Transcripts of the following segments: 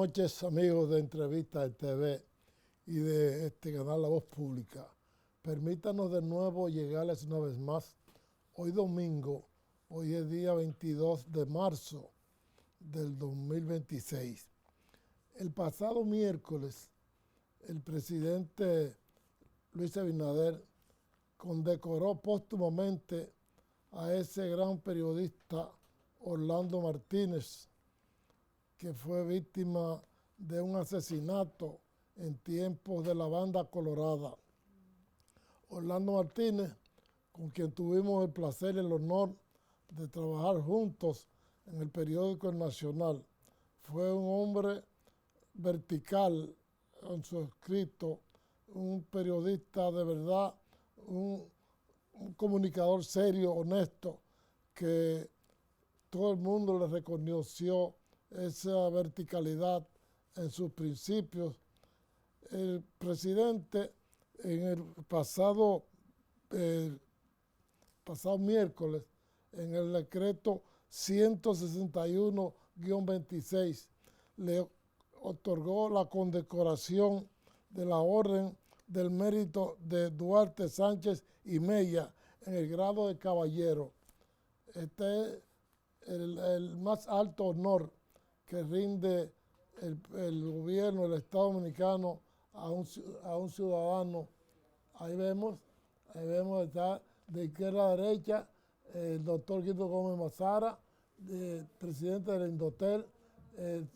noches, amigos de Entrevistas de TV y de este canal La Voz Pública. Permítanos de nuevo llegarles una vez más. Hoy domingo, hoy es día 22 de marzo del 2026. El pasado miércoles, el presidente Luis Abinader condecoró póstumamente a ese gran periodista Orlando Martínez, que fue víctima de un asesinato en tiempos de la Banda Colorada. Orlando Martínez, con quien tuvimos el placer y el honor de trabajar juntos en el periódico El Nacional, fue un hombre vertical en su escrito, un periodista de verdad, un comunicador serio, honesto, que todo el mundo le reconoció esa verticalidad en sus principios. El presidente en el pasado miércoles, en el decreto 161-26, le otorgó la condecoración de la Orden del Mérito de Duarte Sánchez y Mella en el grado de caballero. Este es el más alto honor que rinde el gobierno del Estado Dominicano a un ciudadano. Ahí vemos, está de izquierda a derecha el doctor Guido Gómez Mazara, presidente del Indotel.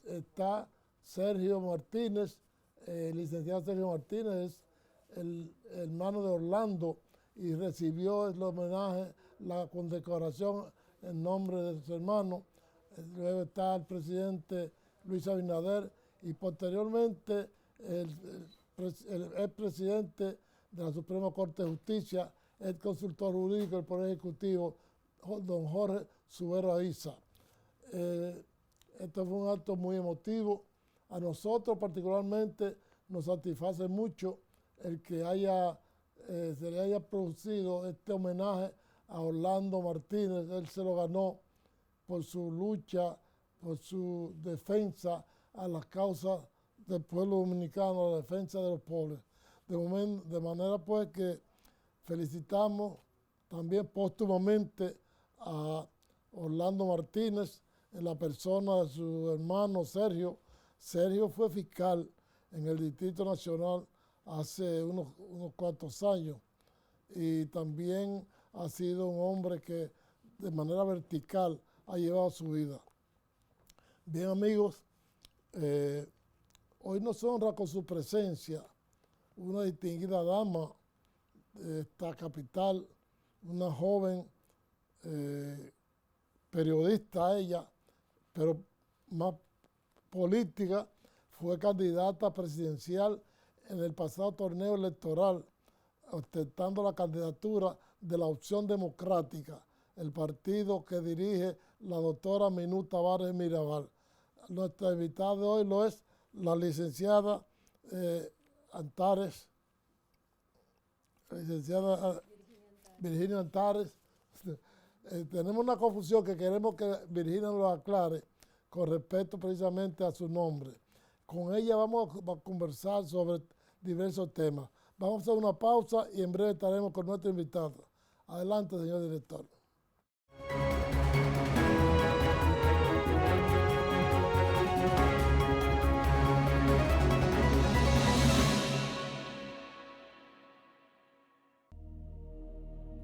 Está Sergio Martínez, licenciado Sergio Martínez, el hermano de Orlando, y recibió el homenaje, la condecoración en nombre de su hermano. Luego está el presidente Luis Abinader y posteriormente el expresidente de la Suprema Corte de Justicia, el consultor jurídico del Poder Ejecutivo, don Jorge Subero Aiza. Esto fue un acto muy emotivo. A nosotros particularmente nos satisface mucho el que se le haya producido este homenaje a Orlando Martínez. Él se lo ganó por su lucha, por su defensa a las causas del pueblo dominicano, a la defensa de los pobres. De manera pues que felicitamos también póstumamente a Orlando Martínez en la persona de su hermano Sergio. Sergio fue fiscal en el Distrito Nacional hace unos cuantos años y también ha sido un hombre que de manera vertical ha llevado su vida. Bien, amigos, hoy nos honra con su presencia una distinguida dama de esta capital, una joven periodista ella, pero más política. Fue candidata presidencial en el pasado torneo electoral, ostentando la candidatura de la Opción Democrática, el partido que dirige la doctora Minú Tavares Mirabal. Nuestra invitada de hoy lo es la licenciada Virginia Antares. Tenemos una confusión que queremos que Virginia lo aclare con respecto precisamente a su nombre. Con ella vamos a conversar sobre diversos temas. Vamos a hacer una pausa y en breve estaremos con nuestro invitado. Adelante, señor director.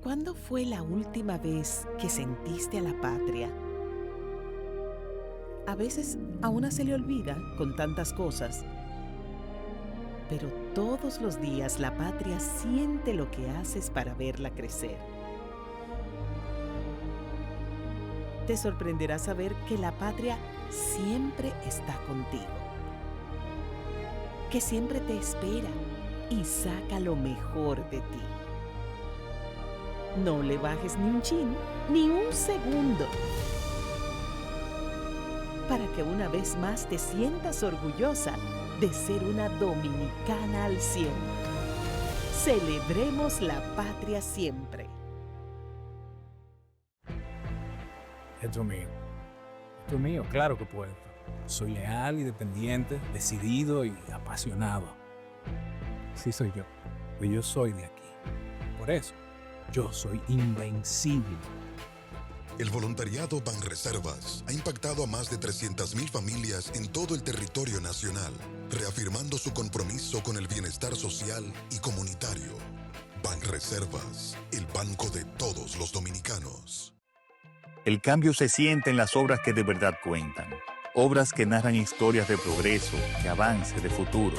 ¿Cuándo fue la última vez que sentiste a la patria? A veces a una se le olvida con tantas cosas, pero todos los días la patria siente lo que haces para verla crecer. Te sorprenderá saber que la patria siempre está contigo, que siempre te espera y saca lo mejor de ti. No le bajes ni un chin, ni un segundo, para que una vez más te sientas orgullosa de ser una dominicana al 100. Celebremos la patria siempre. Esto es mío. Esto es mío, claro que puedo. Soy leal y dependiente, decidido y apasionado. Sí soy yo, pues yo soy de aquí. Por eso, yo soy invencible. El voluntariado Banreservas ha impactado a más de 300,000 familias en todo el territorio nacional, reafirmando su compromiso con el bienestar social y comunitario. Banreservas, el banco de todos los dominicanos. El cambio se siente en las obras que de verdad cuentan. Obras que narran historias de progreso, de avance, de futuro.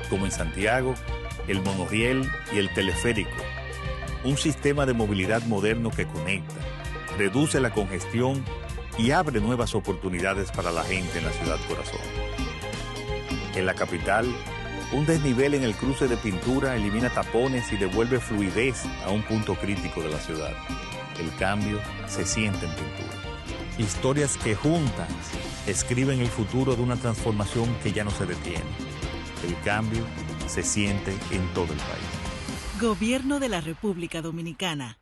Como en Santiago, el monorriel y el teleférico. Un sistema de movilidad moderno que conecta, reduce la congestión y abre nuevas oportunidades para la gente en la ciudad corazón. En la capital, un desnivel en el cruce de Pintura elimina tapones y devuelve fluidez a un punto crítico de la ciudad. El cambio se siente en Pintura. Historias que juntas escriben el futuro de una transformación que ya no se detiene. El cambio se siente en todo el país. Gobierno de la República Dominicana.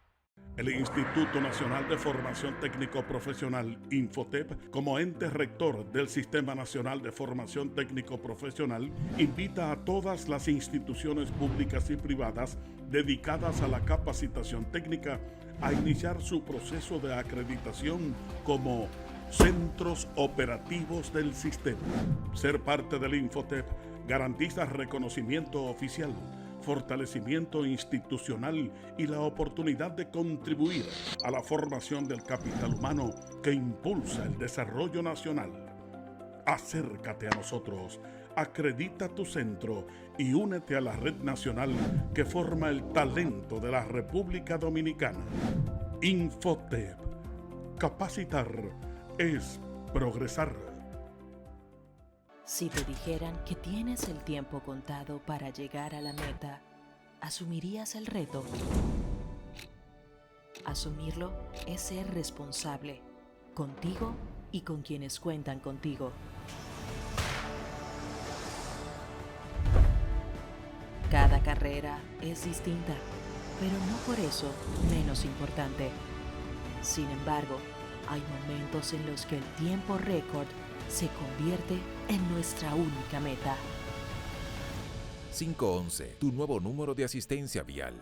El Instituto Nacional de Formación Técnico Profesional, Infotep, como ente rector del Sistema Nacional de Formación Técnico Profesional, invita a todas las instituciones públicas y privadas dedicadas a la capacitación técnica a iniciar su proceso de acreditación como centros operativos del sistema. Ser parte del Infotep garantiza reconocimiento oficial, fortalecimiento institucional y la oportunidad de contribuir a la formación del capital humano que impulsa el desarrollo nacional. Acércate a nosotros, acredita tu centro y únete a la red nacional que forma el talento de la República Dominicana. Infotep. Capacitar es progresar. Si te dijeran que tienes el tiempo contado para llegar a la meta, ¿asumirías el reto? Asumirlo es ser responsable, contigo y con quienes cuentan contigo. Cada carrera es distinta, pero no por eso menos importante. Sin embargo, hay momentos en los que el tiempo récord se convierte en nuestra única meta. 511, tu nuevo número de asistencia vial.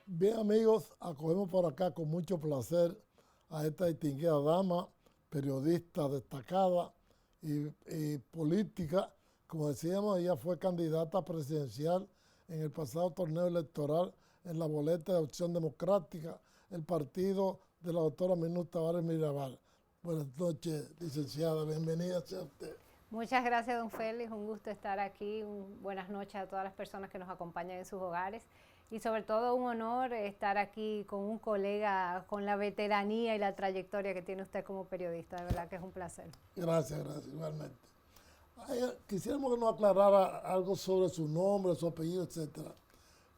Bien, amigos, acogemos por acá con mucho placer a esta distinguida dama, periodista destacada y política. Como decíamos, ella fue candidata presidencial en el pasado torneo electoral en la boleta de Opción Democrática, el partido de la doctora Minú Tavares Mirabal. Buenas noches, licenciada, bienvenida sea usted. Muchas gracias, don Félix, un gusto estar aquí. Buenas noches a todas las personas que nos acompañan en sus hogares y sobre todo un honor estar aquí con un colega con la veteranía y la trayectoria que tiene usted como periodista. De verdad que es un placer. Gracias, igualmente. Quisiéramos que nos aclarara algo sobre su nombre, su apellido, etcétera.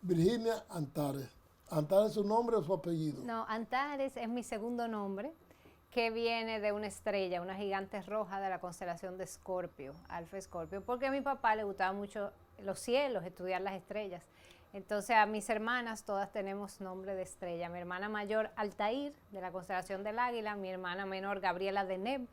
Virginia Antares. ¿Antares es su nombre o su apellido? No, Antares es mi segundo nombre, que viene de una estrella, una gigante roja de la constelación de Escorpio, Alfa Escorpio, porque a mi papá le gustaba mucho los cielos, estudiar las estrellas. Entonces a mis hermanas todas tenemos nombre de estrella. Mi hermana mayor Altair, de la constelación del Águila, mi hermana menor Gabriela Deneb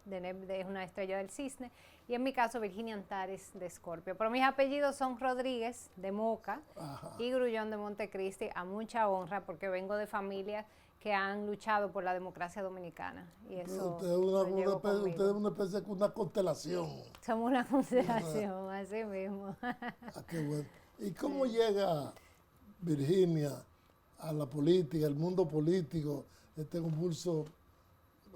es una estrella del Cisne, y en mi caso Virginia Antares de Escorpio. Pero mis apellidos son Rodríguez de Moca. Ajá. Y Grullón de Montecristi, a mucha honra, porque vengo de familias que han luchado por la democracia dominicana. Y eso usted es una especie de una constelación. Somos una constelación, así mismo. Qué bueno. ¿Y cómo llega Virginia a la política, el mundo político, este convulso,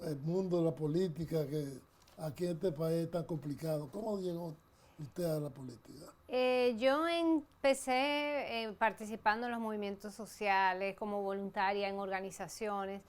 el mundo de la política que aquí en este país es tan complicado? ¿Cómo llegó usted a la política? Yo empecé participando en los movimientos sociales, como voluntaria en organizaciones,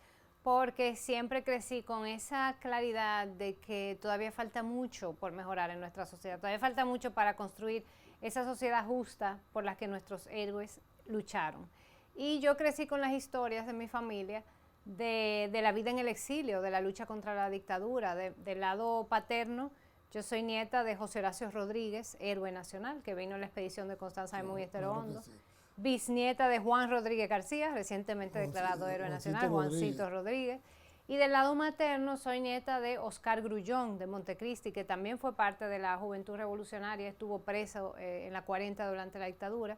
porque siempre crecí con esa claridad de que todavía falta mucho por mejorar en nuestra sociedad, todavía falta mucho para construir esa sociedad justa por la que nuestros héroes lucharon. Y yo crecí con las historias de mi familia de la vida en el exilio, de la lucha contra la dictadura. Del lado paterno, Yo soy nieta de José Horacio Rodríguez, héroe nacional, que vino en la expedición de Constanza de Muy Estero Hondo. Sí. Bisnieta de Juan Rodríguez García, recientemente declarado héroe nacional, Juancito Rodríguez. Y del lado materno soy nieta de Oscar Grullón de Montecristi, que también fue parte de la Juventud Revolucionaria, estuvo preso en la 40 durante la dictadura.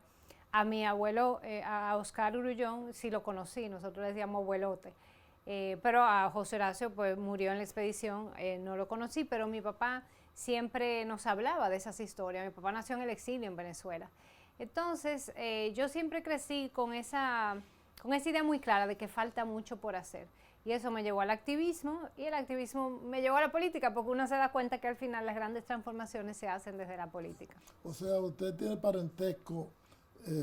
A mi abuelo, a Oscar Grullón, sí lo conocí, nosotros le decíamos abuelote. Pero a José Horacio pues murió en la expedición, no lo conocí, pero mi papá siempre nos hablaba de esas historias. Mi papá nació en el exilio en Venezuela. Entonces, yo siempre crecí con esa idea muy clara de que falta mucho por hacer. Y eso me llevó al activismo, y el activismo me llevó a la política, porque uno se da cuenta que al final las grandes transformaciones se hacen desde la política. O sea, usted tiene parentesco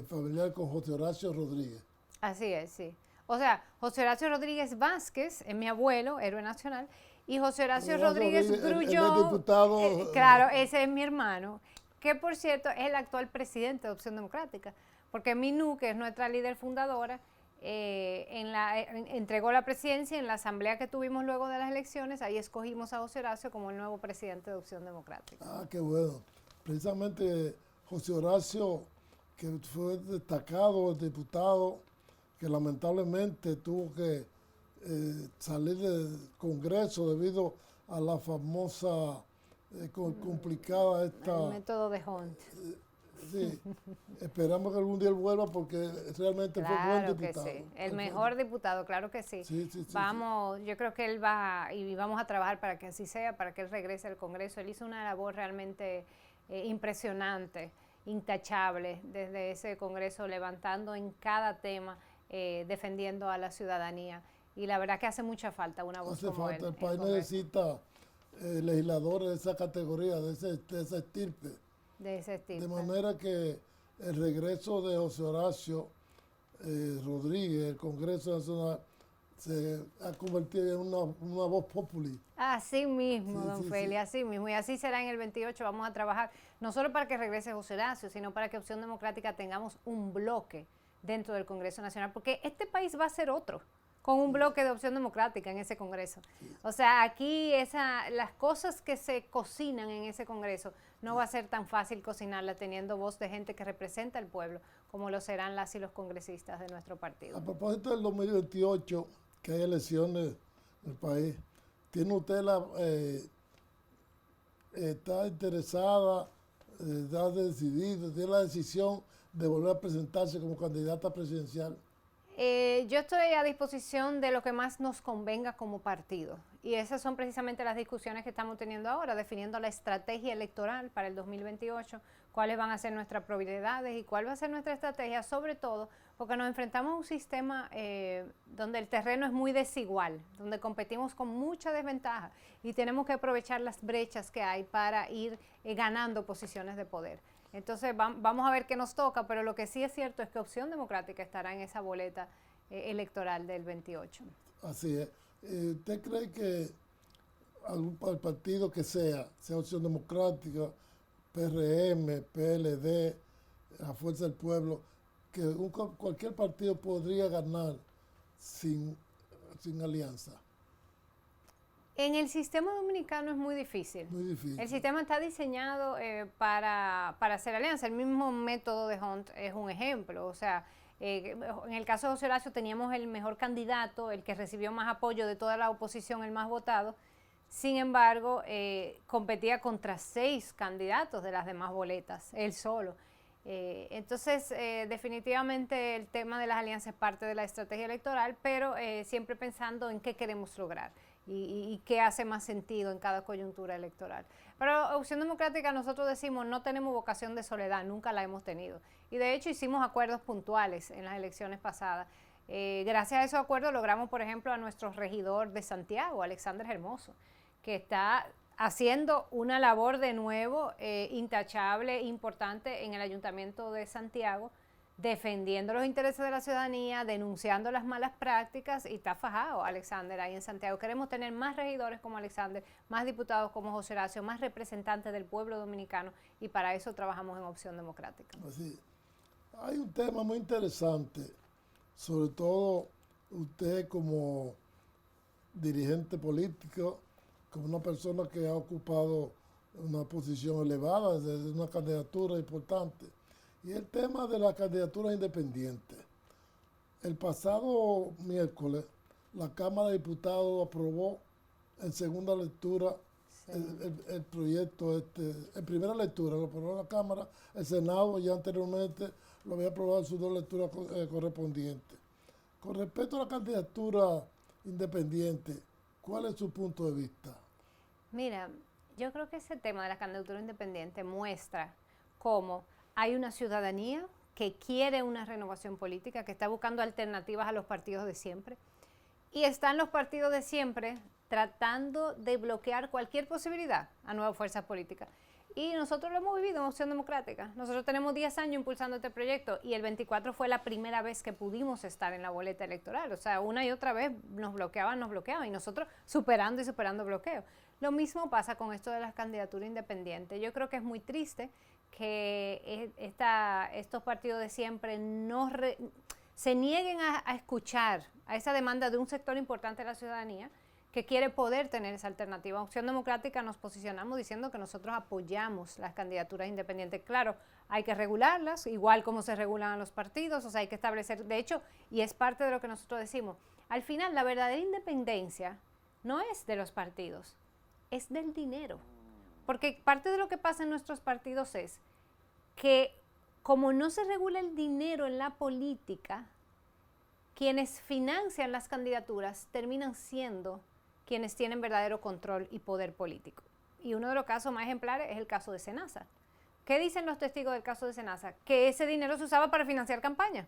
familiar con José Horacio Rodríguez. Así es, sí. O sea, José Horacio Rodríguez Vázquez es mi abuelo, héroe nacional, y José Horacio Rodríguez Grullón, el diputado, claro, ese es mi hermano, que por cierto es el actual presidente de Opción Democrática, porque Minú, que es nuestra líder fundadora, entregó la presidencia en la asamblea que tuvimos luego de las elecciones. Ahí escogimos a José Horacio como el nuevo presidente de Opción Democrática. Ah, qué bueno. Precisamente José Horacio, que fue destacado diputado, que lamentablemente tuvo que salir del Congreso debido a la famosa complicada el método de Hunt. Sí, esperamos que algún día él vuelva porque realmente fue buen diputado. Que sí. El mejor diputado, claro que sí. Vamos, yo creo que él va y vamos a trabajar para que así sea, para que él regrese al Congreso. Él hizo una labor realmente impresionante, intachable desde ese Congreso, levantando en cada tema, defendiendo a la ciudadanía. Y la verdad que hace mucha falta una voz como él. El país necesita legisladores de esa categoría, de esa estirpe. De manera que el regreso de José Horacio Rodríguez, el Congreso Nacional, se ha convertido en una voz populi. Así mismo, don Feli, así mismo. Y así será en el 28. Vamos a trabajar no solo para que regrese José Horacio, sino para que Opción Democrática tengamos un bloque dentro del Congreso Nacional, porque este país va a ser otro, con un bloque de Opción Democrática en ese Congreso. O sea, aquí las cosas que se cocinan en ese Congreso no va a ser tan fácil cocinarla teniendo voz de gente que representa al pueblo, como lo serán las y los congresistas de nuestro partido. A propósito del 2028, que hay elecciones en el país, ¿tiene usted está interesada, ha decidido, tiene la decisión de volver a presentarse como candidata presidencial? Yo estoy a disposición de lo que más nos convenga como partido, y esas son precisamente las discusiones que estamos teniendo ahora, definiendo la estrategia electoral para el 2028, cuáles van a ser nuestras prioridades y cuál va a ser nuestra estrategia, sobre todo porque nos enfrentamos a un sistema donde el terreno es muy desigual, donde competimos con mucha desventaja y tenemos que aprovechar las brechas que hay para ir ganando posiciones de poder. Entonces vamos a ver qué nos toca, pero lo que sí es cierto es que Opción Democrática estará en esa boleta electoral del 28. Así es. ¿Usted cree que el partido que sea Opción Democrática, PRM, PLD, la Fuerza del Pueblo, que cualquier partido podría ganar sin alianza? En el sistema dominicano es muy difícil. Muy difícil. El sistema está diseñado para hacer alianza. El mismo método de Hunt es un ejemplo. O sea, en el caso de José Horacio teníamos el mejor candidato, el que recibió más apoyo de toda la oposición, el más votado. Sin embargo, competía contra 6 candidatos de las demás boletas, él solo. Entonces, definitivamente el tema de las alianzas es parte de la estrategia electoral, pero siempre pensando en qué queremos lograr y qué hace más sentido en cada coyuntura electoral. Pero Opción Democrática, nosotros decimos, no tenemos vocación de soledad, nunca la hemos tenido. Y de hecho hicimos acuerdos puntuales en las elecciones pasadas. Gracias a esos acuerdos logramos, por ejemplo, a nuestro regidor de Santiago, Alexander Hermoso, que está haciendo una labor de nuevo intachable, importante en el Ayuntamiento de Santiago, defendiendo los intereses de la ciudadanía, denunciando las malas prácticas, y está fajado Alexander ahí en Santiago. Queremos tener más regidores como Alexander, más diputados como José Horacio, más representantes del pueblo dominicano, y para eso trabajamos en Opción Democrática. Así. Hay un tema muy interesante, sobre todo usted como dirigente político, como una persona que ha ocupado una posición elevada, de una candidatura importante. Y el tema de la candidatura independiente. El pasado miércoles, la Cámara de Diputados aprobó en segunda lectura el proyecto, en primera lectura lo aprobó la Cámara, el Senado ya anteriormente lo había aprobado en sus dos lecturas correspondientes. Con respecto a la candidatura independiente, ¿cuál es su punto de vista? Mira, yo creo que ese tema de la candidatura independiente muestra cómo hay una ciudadanía que quiere una renovación política, que está buscando alternativas a los partidos de siempre, y están los partidos de siempre tratando de bloquear cualquier posibilidad a nuevas fuerzas políticas. Y nosotros lo hemos vivido en Opción Democrática. Nosotros tenemos 10 años impulsando este proyecto y el 24 fue la primera vez que pudimos estar en la boleta electoral. O sea, una y otra vez nos bloqueaban y nosotros superando y superando bloqueos. Lo mismo pasa con esto de las candidaturas independientes. Yo creo que es muy triste que estos partidos de siempre se nieguen a escuchar a esa demanda de un sector importante de la ciudadanía que quiere poder tener esa alternativa. Opción Democrática nos posicionamos diciendo que nosotros apoyamos las candidaturas independientes. Claro, hay que regularlas, igual como se regulan a los partidos, o sea, hay que establecer, de hecho, y es parte de lo que nosotros decimos, al final la verdadera independencia no es de los partidos, es del dinero. Porque parte de lo que pasa en nuestros partidos es que como no se regula el dinero en la política, quienes financian las candidaturas terminan siendo quienes tienen verdadero control y poder político. Y uno de los casos más ejemplares es el caso de Senasa. ¿Qué dicen los testigos del caso de Senasa? Que ese dinero se usaba para financiar campaña.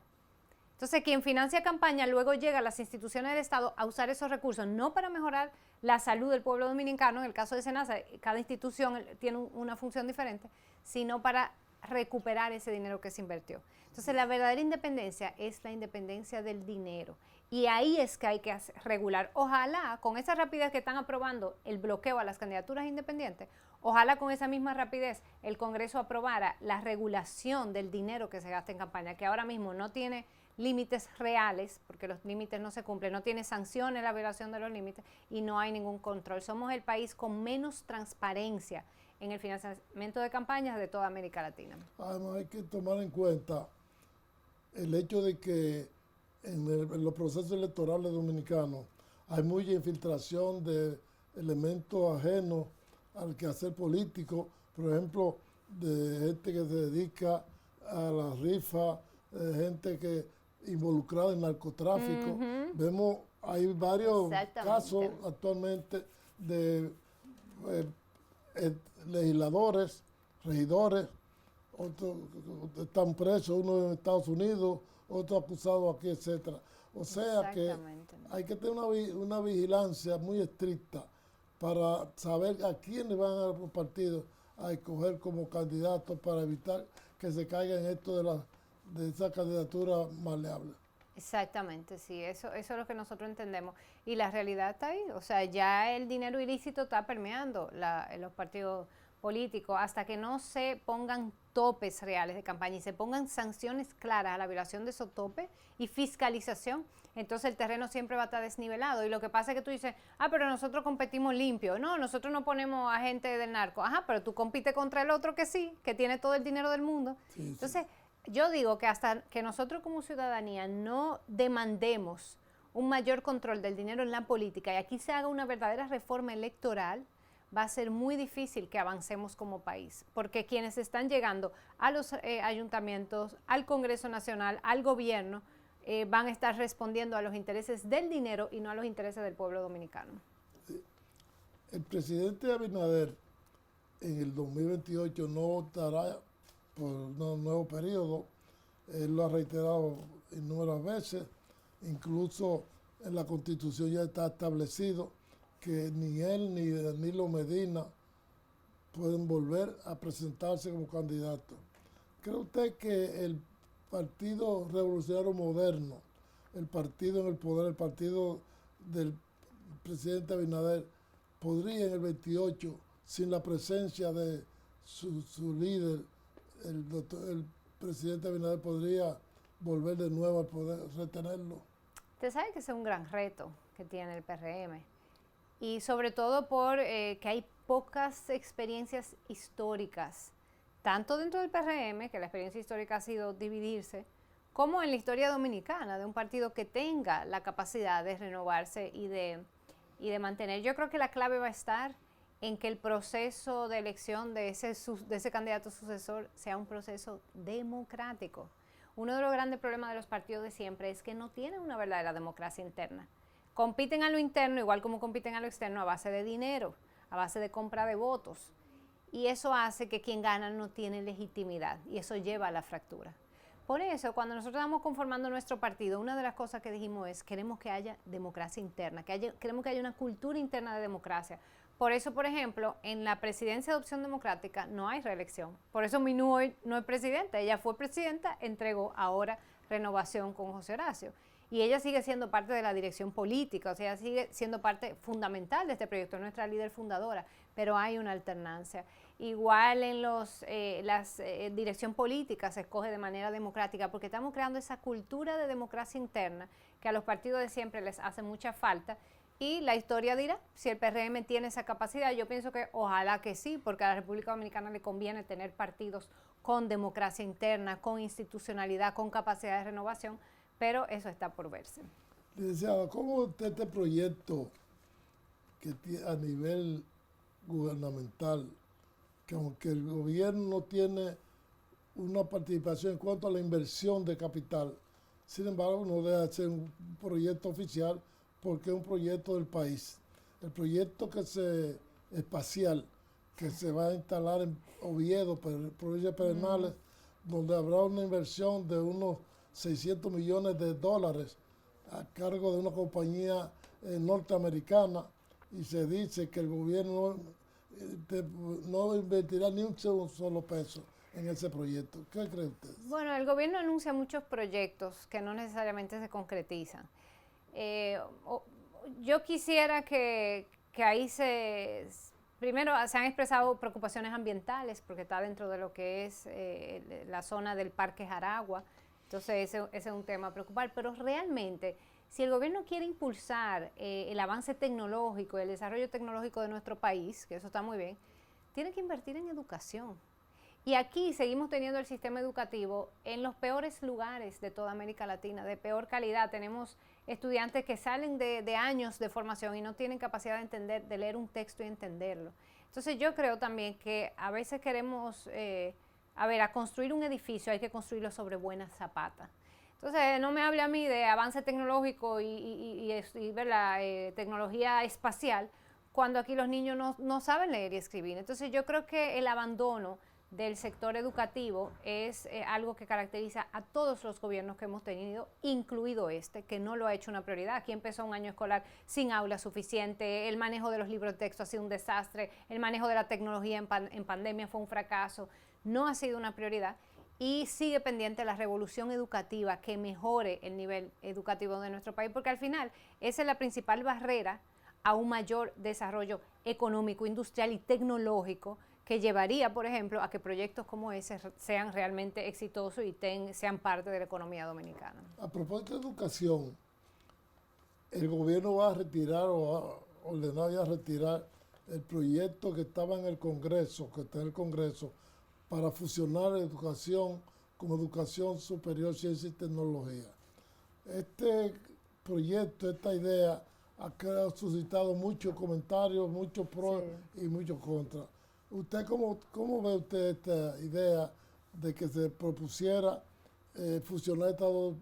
Entonces, quien financia campaña luego llega a las instituciones del Estado a usar esos recursos, no para mejorar la salud del pueblo dominicano, en el caso de Senasa, cada institución tiene una función diferente, sino para recuperar ese dinero que se invirtió. Entonces, la verdadera independencia es la independencia del dinero. Y ahí es que hay que regular. Ojalá, con esa rapidez que están aprobando el bloqueo a las candidaturas independientes, ojalá con esa misma rapidez el Congreso aprobara la regulación del dinero que se gasta en campaña, que ahora mismo no tiene límites reales, porque los límites no se cumplen, no tiene sanciones la violación de los límites y no hay ningún control. Somos el país con menos transparencia en el financiamiento de campañas de toda América Latina. Además hay que tomar en cuenta el hecho de que en los procesos electorales dominicanos hay mucha infiltración de elementos ajenos al quehacer político, por ejemplo, de gente que se dedica a la rifa, gente que involucrada en narcotráfico. Vemos, hay varios casos actualmente de legisladores, regidores, otros están presos, uno en Estados Unidos, otro acusado aquí, etcétera. O sea que hay que tener una vigilancia muy estricta para saber a quiénes van a los partidos a escoger como candidatos para evitar que se caiga en esto de esa candidatura maleable. Exactamente, sí, eso es lo que nosotros entendemos. Y la realidad está ahí, o sea, ya el dinero ilícito está permeando los partidos políticos hasta que no se pongan topes reales de campaña y se pongan sanciones claras a la violación de esos topes y fiscalización, entonces el terreno siempre va a estar desnivelado. Y lo que pasa es que tú dices, pero nosotros competimos limpio. No, nosotros no ponemos a gente del narco. Pero tú compites contra el otro que sí, que tiene todo el dinero del mundo. Sí, entonces, yo digo que hasta que nosotros como ciudadanía no demandemos un mayor control del dinero en la política y aquí se haga una verdadera reforma electoral, va a ser muy difícil que avancemos como país, porque quienes están llegando a los ayuntamientos, al Congreso Nacional, al gobierno, van a estar respondiendo a los intereses del dinero y no a los intereses del pueblo dominicano. El presidente Abinader en el 2028 no estará por un nuevo periodo. Él lo ha reiterado innumerables veces, incluso en la Constitución ya está establecido que ni él ni Danilo Medina pueden volver a presentarse como candidatos. ¿Cree usted que el Partido Revolucionario Moderno, el partido en el poder, el partido del presidente Abinader, podría en el 28, sin la presencia de su líder, el presidente Abinader, podría volver de nuevo al poder, retenerlo? Usted sabe que ese es un gran reto que tiene el PRM. Y sobre todo por que hay pocas experiencias históricas, tanto dentro del PRM, que la experiencia histórica ha sido dividirse, como en la historia dominicana, de un partido que tenga la capacidad de renovarse y de mantener. Yo creo que la clave va a estar en que el proceso de elección de ese candidato sucesor sea un proceso democrático. Uno de los grandes problemas de los partidos de siempre es que no tienen una verdadera democracia interna. Compiten a lo interno, igual como compiten a lo externo, a base de dinero, a base de compra de votos. Y eso hace que quien gana no tiene legitimidad y eso lleva a la fractura. Por eso, cuando nosotros estamos conformando nuestro partido, una de las cosas que dijimos es queremos que haya democracia interna, queremos que haya una cultura interna de democracia. Por eso, por ejemplo, en la presidencia de Opción Democrática no hay reelección. Por eso Minú hoy no es presidenta. Ella fue presidenta, entregó ahora renovación con José Horacio. Y ella sigue siendo parte de la dirección política, o sea, ella sigue siendo parte fundamental de este proyecto, nuestra líder fundadora, pero hay una alternancia. Igual en la dirección política se escoge de manera democrática porque estamos creando esa cultura de democracia interna que a los partidos de siempre les hace mucha falta. Y la historia dirá si el PRM tiene esa capacidad. Yo pienso que ojalá que sí, porque a la República Dominicana le conviene tener partidos con democracia interna, con institucionalidad, con capacidad de renovación, pero eso está por verse. Licenciada, ¿cómo está este proyecto que a nivel gubernamental, que aunque el gobierno no tiene una participación en cuanto a la inversión de capital, sin embargo no deja de ser un proyecto oficial porque es un proyecto del país? El proyecto espacial que se va a instalar en Oviedo, provincia de Pedernales, donde habrá una inversión de unos $600 millones a cargo de una compañía norteamericana, y se dice que el gobierno no invertirá ni un solo peso en ese proyecto. ¿Qué cree usted? Bueno, el gobierno anuncia muchos proyectos que no necesariamente se concretizan. Yo quisiera que ahí primero se han expresado preocupaciones ambientales porque está dentro de lo que es la zona del Parque Jaragua, entonces ese es un tema a preocupar, pero realmente si el gobierno quiere impulsar el avance tecnológico, el desarrollo tecnológico de nuestro país, que eso está muy bien, tiene que invertir en educación. Y aquí seguimos teniendo el sistema educativo en los peores lugares de toda América Latina, de peor calidad. Tenemos estudiantes que salen de años de formación y no tienen capacidad de leer un texto y entenderlo. Entonces yo creo también que a veces queremos, a construir un edificio hay que construirlo sobre buenas zapatas. Entonces no me hable a mí de avance tecnológico y tecnología espacial cuando aquí los niños no saben leer y escribir. Entonces yo creo que el abandono del sector educativo es algo que caracteriza a todos los gobiernos que hemos tenido, incluido este, que no lo ha hecho una prioridad. Aquí empezó un año escolar sin aula suficiente, el manejo de los libros de texto ha sido un desastre, el manejo de la tecnología en pandemia fue un fracaso, no ha sido una prioridad y sigue pendiente la revolución educativa que mejore el nivel educativo de nuestro país, porque al final esa es la principal barrera a un mayor desarrollo económico, industrial y tecnológico que llevaría, por ejemplo, a que proyectos como ese sean realmente exitosos y sean parte de la economía dominicana. A propósito de educación, el gobierno va a retirar o ha ordenado ya retirar el proyecto que estaba en el Congreso, para fusionar educación como educación superior, ciencia y tecnología. Este proyecto, esta idea, ha suscitado muchos comentarios, muchos pros y muchos contras. ¿Usted cómo ve usted esta idea de que se propusiera fusionar estos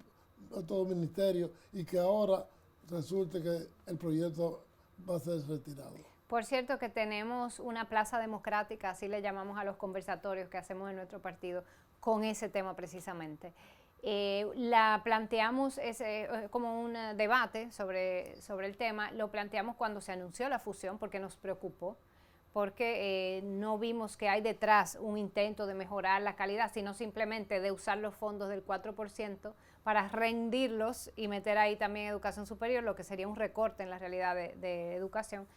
dos ministerios y que ahora resulte que el proyecto va a ser retirado? Por cierto que tenemos una plaza democrática, así le llamamos a los conversatorios que hacemos en nuestro partido, con ese tema precisamente. La planteamos como un debate sobre el tema, lo planteamos cuando se anunció la fusión porque nos preocupó, porque no vimos que hay detrás un intento de mejorar la calidad, sino simplemente de usar los fondos del 4% para rendirlos y meter ahí también educación superior, lo que sería un recorte en la realidad de educación.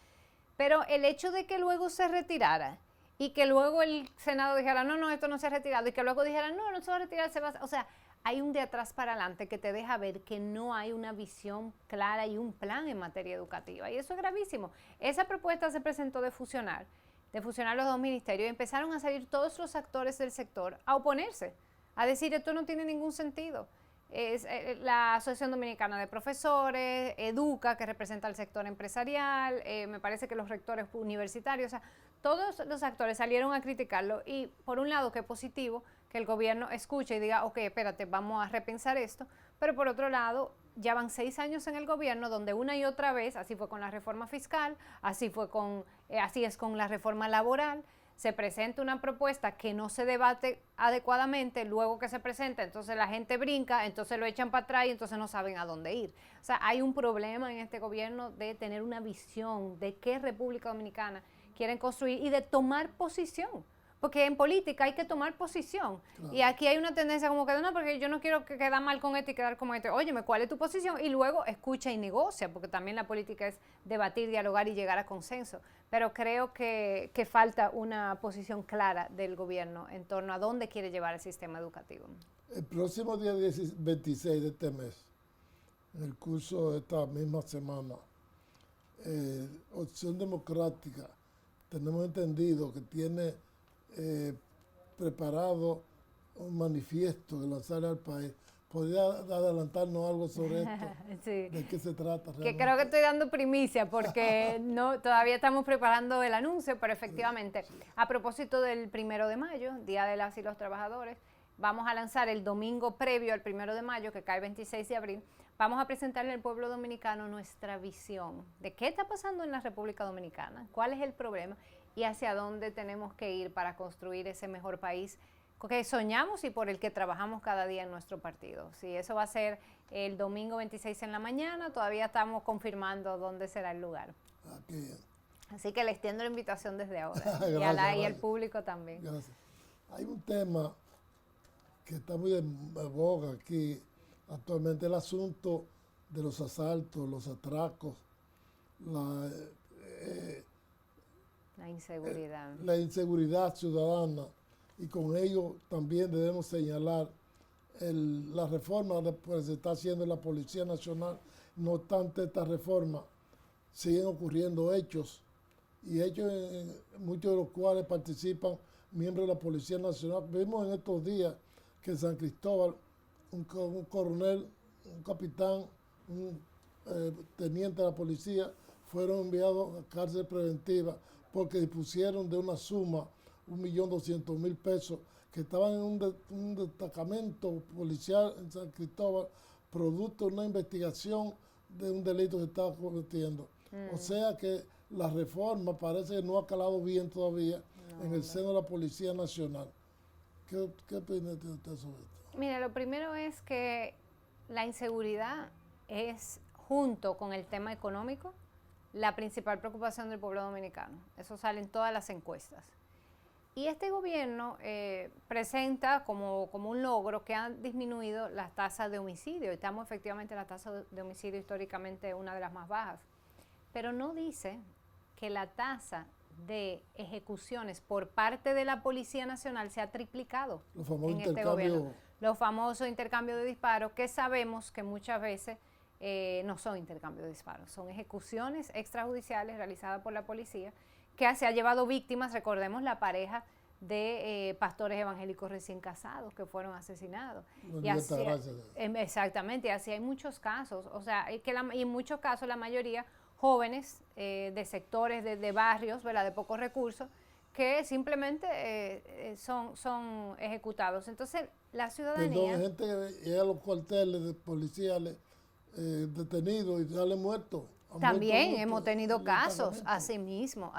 Pero el hecho de que luego se retirara y que luego el Senado dijera, no, esto no se ha retirado, y que luego dijera, no se va a retirar, o sea, hay un de atrás para adelante que te deja ver que no hay una visión clara y un plan en materia educativa. Y eso es gravísimo. Esa propuesta se presentó de fusionar. de fusionar los dos ministerios, y empezaron a salir todos los actores del sector a oponerse, a decir esto no tiene ningún sentido. Es la Asociación Dominicana de Profesores, Educa, que representa al sector empresarial, me parece que los rectores universitarios, o sea, todos los actores salieron a criticarlo, y por un lado que positivo que el gobierno escuche y diga, ok, espérate, vamos a repensar esto, pero por otro lado, ya van 6 años en el gobierno donde una y otra vez, así fue con la reforma fiscal, así es con la reforma laboral, se presenta una propuesta que no se debate adecuadamente, luego que se presenta, entonces la gente brinca, entonces lo echan para atrás y entonces no saben a dónde ir. O sea, hay un problema en este gobierno de tener una visión de qué República Dominicana quieren construir y de tomar posición. Porque en política hay que tomar posición. Claro. Y aquí hay una tendencia como que no, porque yo no quiero quedar mal con este y quedar como este. Óyeme, ¿cuál es tu posición? Y luego escucha y negocia, porque también la política es debatir, dialogar y llegar a consenso. Pero creo que falta una posición clara del gobierno en torno a dónde quiere llevar el sistema educativo. El próximo día 26 de este mes, en el curso de esta misma semana, Opción Democrática, tenemos entendido que tiene preparado un manifiesto que lanzarle al país. ¿Podría adelantarnos algo sobre esto? Sí. ¿De qué se trata realmente? Que creo que estoy dando primicia porque todavía estamos preparando el anuncio, pero efectivamente, a propósito del 1 de mayo, Día de las y los Trabajadores, vamos a lanzar el domingo previo al 1 de mayo, que cae 26 de abril, vamos a presentarle al pueblo dominicano nuestra visión de qué está pasando en la República Dominicana, cuál es el problema y hacia dónde tenemos que ir para construir ese mejor país que soñamos y por el que trabajamos cada día en nuestro partido. Sí, eso va a ser el domingo 26 en la mañana, todavía estamos confirmando dónde será el lugar. Así que le extiendo la invitación desde ahora. Gracias, y al público también. Gracias. Hay un tema que está muy en boga aquí actualmente, el asunto de los asaltos, los atracos, la inseguridad. La inseguridad ciudadana, y con ello también debemos señalar la reforma que se está haciendo en la Policía Nacional. No obstante esta reforma, siguen ocurriendo hechos, y hechos en muchos de los cuales participan miembros de la Policía Nacional. Vimos en estos días que en San Cristóbal un coronel, un capitán, un teniente de la policía fueron enviados a cárcel preventiva porque dispusieron de una suma, 1.200.000 pesos, que estaban en un destacamento policial en San Cristóbal, producto de una investigación de un delito que estaba cometiendo. O sea que la reforma parece que no ha calado bien todavía en el seno de la Policía Nacional. ¿Qué opina usted sobre esto? Mira, lo primero es que la inseguridad es, junto con el tema económico, la principal preocupación del pueblo dominicano. Eso sale en todas las encuestas. Y este gobierno presenta como un logro que han disminuido las tasas de homicidio. Estamos efectivamente en la tasa de homicidio históricamente una de las más bajas. Pero no dice que la tasa de ejecuciones por parte de la Policía Nacional se ha triplicado en este gobierno. Los famosos intercambios de disparos, que sabemos que muchas veces no son intercambios de disparos, son ejecuciones extrajudiciales realizadas por la policía, que se ha llevado víctimas. Recordemos la pareja de pastores evangélicos recién casados que fueron asesinados. Y así, exactamente, y así hay muchos casos, o sea, y en muchos casos la mayoría jóvenes de sectores, de barrios, ¿verdad?, de pocos recursos, que simplemente son ejecutados. Entonces, la ciudadanía... Hay gente que llega a los cuarteles de policiales detenidos y sale muerto. También hemos tenido casos, así mismo.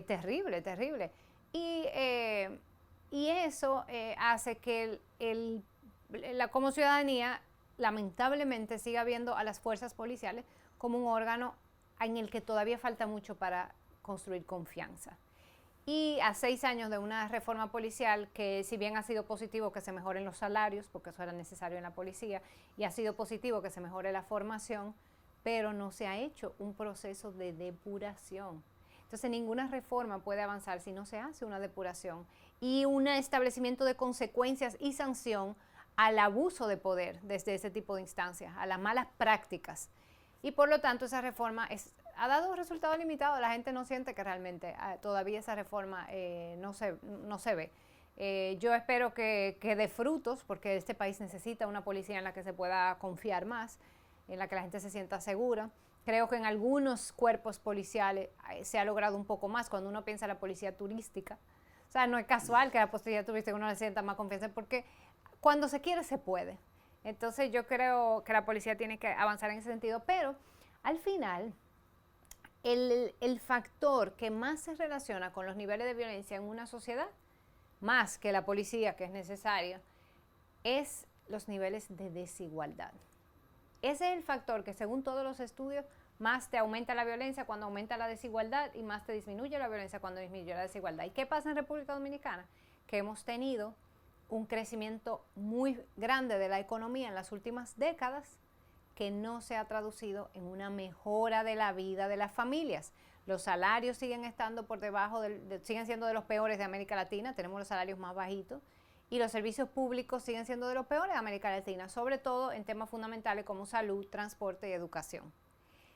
Terrible, terrible. Y eso hace que como ciudadanía, lamentablemente, siga viendo a las fuerzas policiales como un órgano en el que todavía falta mucho para construir confianza. Y a 6 años de una reforma policial que, si bien ha sido positivo que se mejoren los salarios, porque eso era necesario en la policía, y ha sido positivo que se mejore la formación, pero no se ha hecho un proceso de depuración. Entonces, ninguna reforma puede avanzar si no se hace una depuración y un establecimiento de consecuencias y sanción al abuso de poder desde ese tipo de instancias, a las malas prácticas. Y por lo tanto, esa reforma es ha dado resultados limitados. La gente no siente que realmente todavía esa reforma no se ve. Yo espero que dé frutos, porque este país necesita una policía en la que se pueda confiar más, en la que la gente se sienta segura. Creo que en algunos cuerpos policiales se ha logrado un poco más. Cuando uno piensa en la policía turística, o sea, no es casual que la policía turística uno le sienta más confianza, porque cuando se quiere se puede. Entonces yo creo que la policía tiene que avanzar en ese sentido, pero al final el factor que más se relaciona con los niveles de violencia en una sociedad, más que la policía, que es necesaria, es los niveles de desigualdad. Ese es el factor que, según todos los estudios, más te aumenta la violencia cuando aumenta la desigualdad y más te disminuye la violencia cuando disminuye la desigualdad. ¿Y qué pasa en República Dominicana? Que hemos tenido un crecimiento muy grande de la economía en las últimas décadas que no se ha traducido en una mejora de la vida de las familias. Los salarios siguen estando por debajo, siguen siendo de los peores de América Latina, tenemos los salarios más bajitos, y los servicios públicos siguen siendo de los peores de América Latina, sobre todo en temas fundamentales como salud, transporte y educación.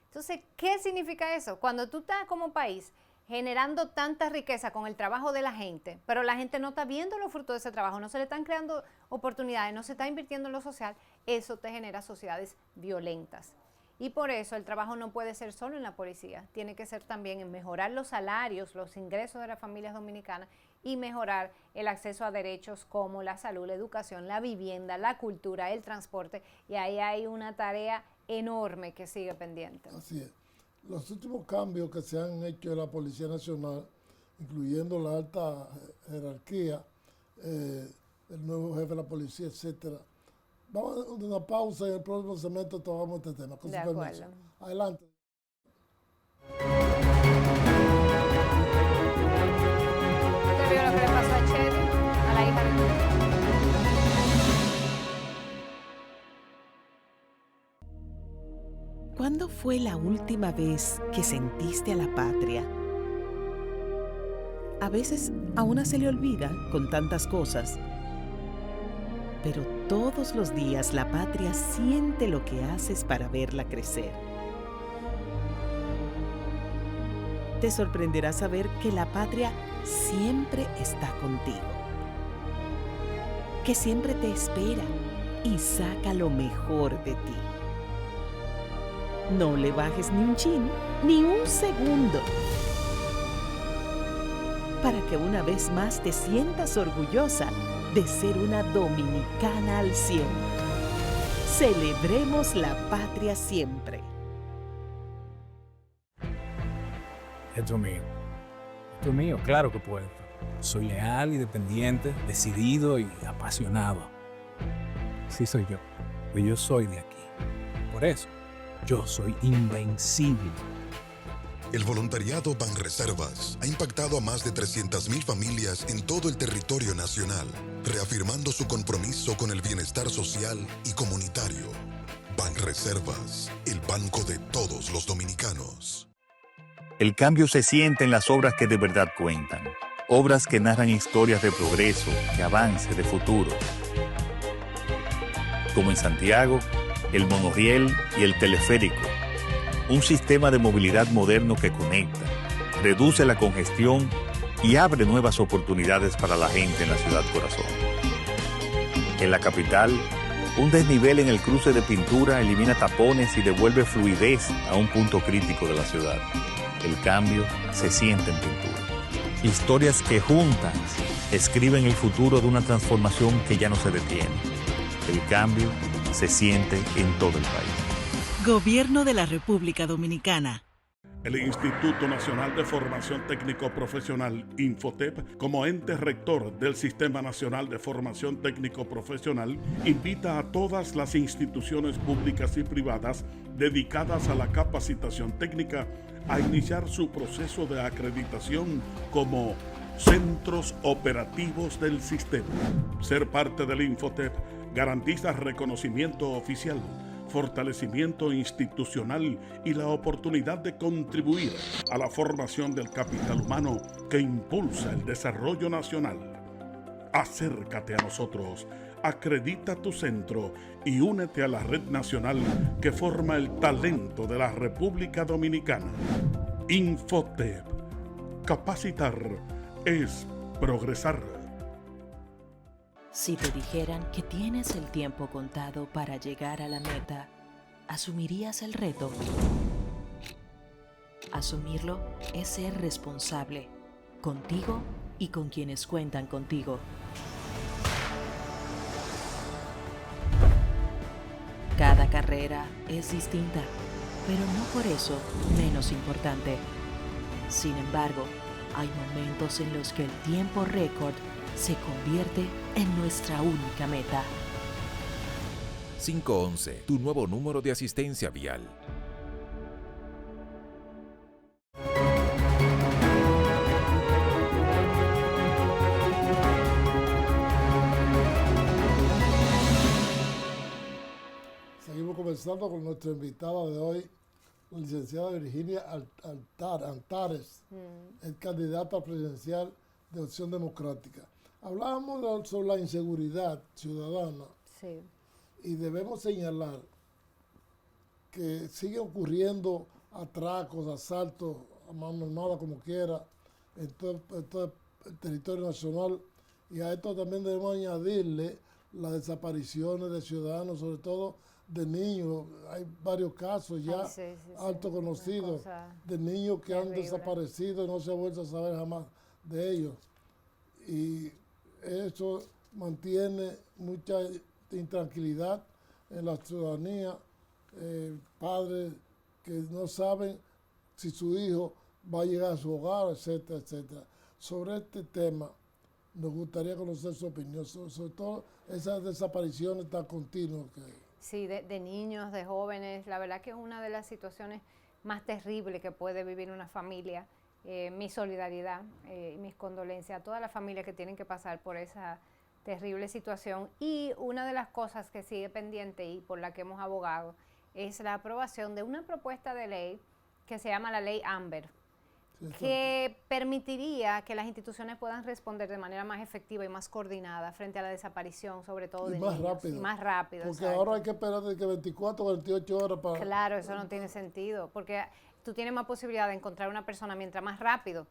Entonces, ¿qué significa eso? Cuando tú estás como país generando tanta riqueza con el trabajo de la gente, pero la gente no está viendo los frutos de ese trabajo, no se le están creando oportunidades, no se está invirtiendo en lo social, eso te genera sociedades violentas. Y por eso el trabajo no puede ser solo en la policía, tiene que ser también en mejorar los salarios, los ingresos de las familias dominicanas y mejorar el acceso a derechos como la salud, la educación, la vivienda, la cultura, el transporte, y ahí hay una tarea enorme que sigue pendiente. Así es. Los últimos cambios que se han hecho en la Policía Nacional, incluyendo la alta jerarquía, el nuevo jefe de la policía, etcétera. Vamos a una pausa y en el próximo segmento tomamos este tema. Con de su acuerdo. permiso. Adelante. ¿Usted vio lo que le pasó a Chedi, a la hija de... ¿Cuándo fue la última vez que sentiste a la patria? A veces a una se le olvida con tantas cosas, pero todos los días la patria siente lo que haces para verla crecer. Te sorprenderá saber que la patria siempre está contigo, que siempre te espera y saca lo mejor de ti. No le bajes ni un chin, ni un segundo, para que una vez más te sientas orgullosa de ser una dominicana al 100. Celebremos la patria siempre. Esto es mío, claro que puedo. Soy leal y dependiente, decidido y apasionado. Sí soy yo, pues yo soy de aquí. Por eso, yo soy invencible. El voluntariado Banreservas ha impactado a más de 300.000 familias en todo el territorio nacional, reafirmando su compromiso con el bienestar social y comunitario. Banreservas, el banco de todos los dominicanos. El cambio se siente en las obras que de verdad cuentan. Obras que narran historias de progreso, de avance, de futuro. Como en Santiago, el monorriel y el teleférico. Un sistema de movilidad moderno que conecta, reduce la congestión y abre nuevas oportunidades para la gente en la ciudad corazón. En la capital, un desnivel en el cruce de Pintura elimina tapones y devuelve fluidez a un punto crítico de la ciudad. El cambio se siente en Pintura. Historias que juntas escriben el futuro de una transformación que ya no se detiene. El cambio se siente en todo el país. Gobierno de la República Dominicana. El Instituto Nacional de Formación Técnico Profesional, Infotep, como ente rector del Sistema Nacional de Formación Técnico Profesional, invita a todas las instituciones públicas y privadas dedicadas a la capacitación técnica a iniciar su proceso de acreditación como centros operativos del sistema. Ser parte del Infotep garantiza reconocimiento oficial, fortalecimiento institucional y la oportunidad de contribuir a la formación del capital humano que impulsa el desarrollo nacional. Acércate a nosotros Acredita tu centro y únete a la red nacional que forma el talento de la República Dominicana. Infotep. Capacitar es progresar. Si te dijeran que tienes el tiempo contado para llegar a la meta, ¿asumirías el reto? Asumirlo es ser responsable, contigo y con quienes cuentan contigo. Cada carrera es distinta, pero no por eso menos importante. Sin embargo, hay momentos en los que el tiempo récord se convierte en nuestra única meta. 511, tu nuevo número de asistencia vial. Seguimos conversando con nuestra invitada de hoy, la licenciada Virginia Antares, el candidata presidencial de Opción Democrática. Hablábamos sobre la inseguridad ciudadana. Sí. Y debemos señalar que sigue ocurriendo atracos, asaltos a mano armada como quiera en todo el territorio nacional, y a esto también debemos añadirle las desapariciones de ciudadanos, sobre todo de niños. Hay varios casos ya alto conocidos de niños que han desaparecido y no se ha vuelto a saber jamás de ellos, y eso mantiene mucha intranquilidad en la ciudadanía, padres que no saben si su hijo va a llegar a su hogar, etcétera, etcétera. Sobre este tema, nos gustaría conocer su opinión, sobre todo esas desapariciones tan continuas que hay. Sí, de niños, de jóvenes. La verdad que es una de las situaciones más terribles que puede vivir una familia. Mi solidaridad y mis condolencias a todas las familias que tienen que pasar por esa terrible situación. Y una de las cosas que sigue pendiente y por la que hemos abogado es la aprobación de una propuesta de ley que se llama la Ley Amber, que permitiría que las instituciones puedan responder de manera más efectiva y más coordinada frente a la desaparición, sobre todo de niños. Y más rápido. Porque exacto. Ahora hay que esperar de que 24 o 28 horas para... Claro, eso no tiene sentido, porque tú tienes más posibilidad de encontrar una persona mientras más rápido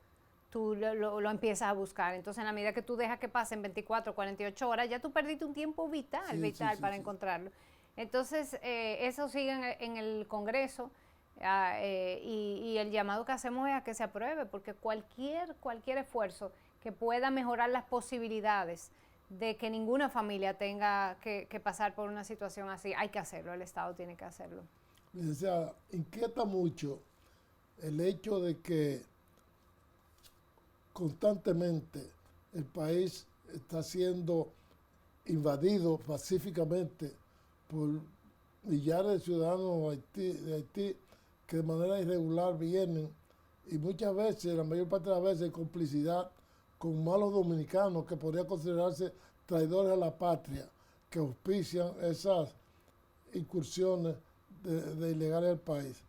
tú lo empiezas a buscar. Entonces, en la medida que tú dejas que pasen 24 o 48 horas, ya tú perdiste un tiempo vital para encontrarlo. Entonces, eso sigue en el Congreso. Y el llamado que hacemos es a que se apruebe, porque cualquier esfuerzo que pueda mejorar las posibilidades de que ninguna familia tenga que pasar por una situación así, hay que hacerlo, el Estado tiene que hacerlo. Licenciada, inquieta mucho el hecho de que constantemente el país está siendo invadido pacíficamente por millares de ciudadanos de Haití que de manera irregular vienen, y muchas veces, la mayor parte de las veces, en complicidad con malos dominicanos que podrían considerarse traidores a la patria, que auspician esas incursiones de ilegales al país.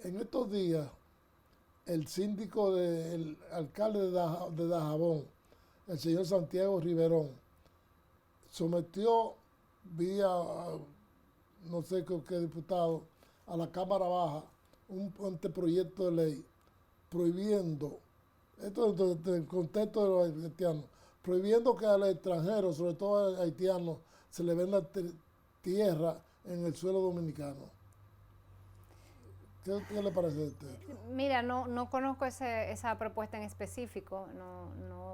En estos días, el síndico, el alcalde de Dajabón, el señor Santiago Riverón, sometió vía, no sé qué diputado, a la Cámara Baja un anteproyecto de ley prohibiendo, esto desde el contexto de los haitianos, prohibiendo que a los extranjeros, sobre todo a haitianos, se le venda tierra en el suelo dominicano. ¿Qué le parece a usted? Mira, no conozco esa propuesta en específico,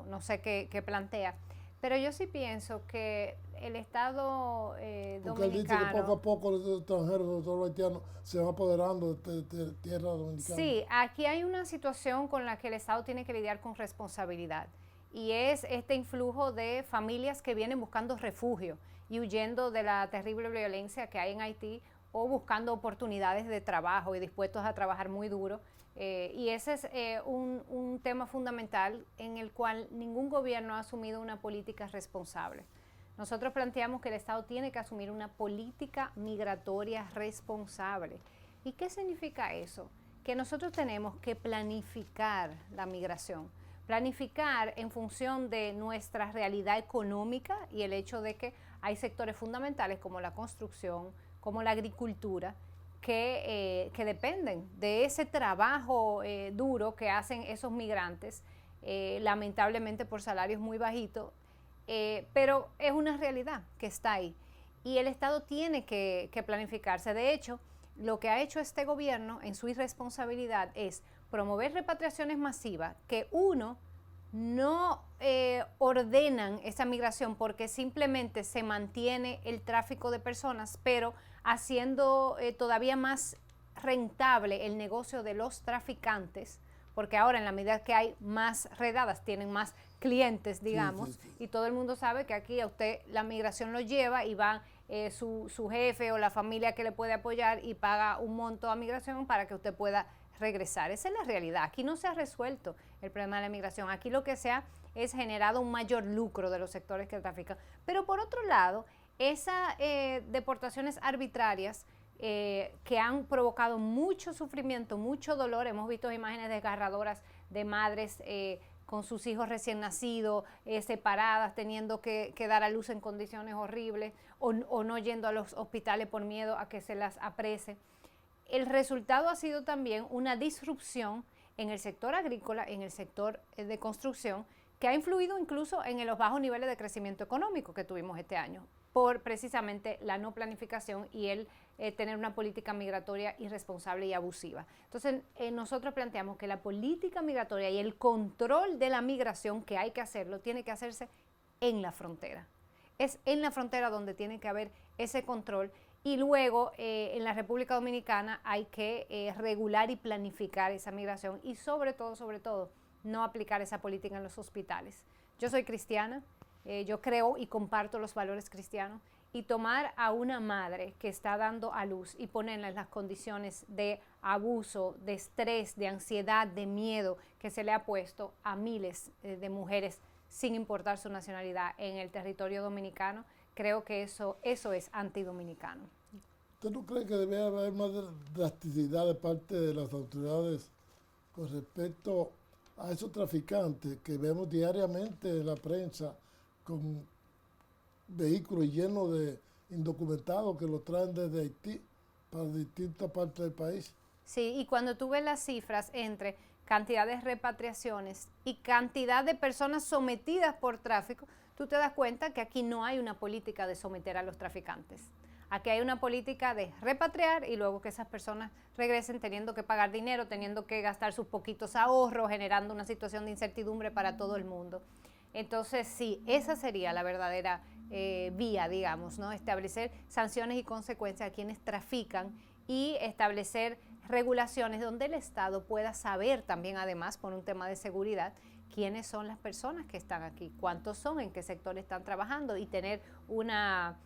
no sé qué plantea, pero yo sí pienso que el Estado dominicano... Porque él dice que poco a poco los extranjeros, sobre todo los haitianos, se van apoderando de tierra dominicana. Sí, aquí hay una situación con la que el Estado tiene que lidiar con responsabilidad, y es este influjo de familias que vienen buscando refugio y huyendo de la terrible violencia que hay en Haití, o buscando oportunidades de trabajo y dispuestos a trabajar muy duro. Y ese es un tema fundamental en el cual ningún gobierno ha asumido una política responsable. Nosotros planteamos que el Estado tiene que asumir una política migratoria responsable. ¿Y qué significa eso? Que nosotros tenemos que planificar la migración. Planificar en función de nuestra realidad económica y el hecho de que hay sectores fundamentales como la construcción, como la agricultura, que dependen de ese trabajo duro que hacen esos migrantes, lamentablemente por salarios muy bajitos, pero es una realidad que está ahí. Y el Estado tiene que planificarse. De hecho, lo que ha hecho este gobierno en su irresponsabilidad es promover repatriaciones masivas que no ordenan esa migración porque simplemente se mantiene el tráfico de personas, pero haciendo todavía más rentable el negocio de los traficantes, porque ahora en la medida que hay más redadas, tienen más clientes, digamos, sí. Y todo el mundo sabe que aquí a usted la migración lo lleva y va su jefe o la familia que le puede apoyar y paga un monto a migración para que usted pueda regresar. Esa es la realidad. Aquí no se ha resuelto el problema de la migración. Aquí lo que se ha es generado un mayor lucro de los sectores que trafican. Pero por otro lado, esas deportaciones arbitrarias que han provocado mucho sufrimiento, mucho dolor. Hemos visto imágenes desgarradoras de madres con sus hijos recién nacidos, separadas, teniendo que dar a luz en condiciones horribles o no yendo a los hospitales por miedo a que se las aprese. El resultado ha sido también una disrupción en el sector agrícola, en el sector de construcción, que ha influido incluso en los bajos niveles de crecimiento económico que tuvimos este año, por precisamente la no planificación y el tener una política migratoria irresponsable y abusiva. Entonces, nosotros planteamos que la política migratoria y el control de la migración, que hay que hacerlo, tiene que hacerse en la frontera. Es en la frontera donde tiene que haber ese control. Y luego en la República Dominicana hay que regular y planificar esa migración y sobre todo, no aplicar esa política en los hospitales. Yo soy cristiana, yo creo y comparto los valores cristianos, y tomar a una madre que está dando a luz y ponerla en las condiciones de abuso, de estrés, de ansiedad, de miedo que se le ha puesto a miles de mujeres sin importar su nacionalidad en el territorio dominicano, creo que eso es antidominicano. ¿Usted no cree que debe haber más drasticidad de parte de las autoridades con respecto a esos traficantes que vemos diariamente en la prensa con vehículos llenos de indocumentados que los traen desde Haití para distintas partes del país? Sí, y cuando tú ves las cifras entre cantidad de repatriaciones y cantidad de personas sometidas por tráfico, tú te das cuenta que aquí no hay una política de someter a los traficantes. Aquí hay una política de repatriar y luego que esas personas regresen teniendo que pagar dinero, teniendo que gastar sus poquitos ahorros, generando una situación de incertidumbre para todo el mundo. Entonces, sí, esa sería la verdadera vía, digamos, ¿no? Establecer sanciones y consecuencias a quienes trafican y establecer regulaciones donde el Estado pueda saber también, además, por un tema de seguridad, quiénes son las personas que están aquí, cuántos son, en qué sector están trabajando y tener una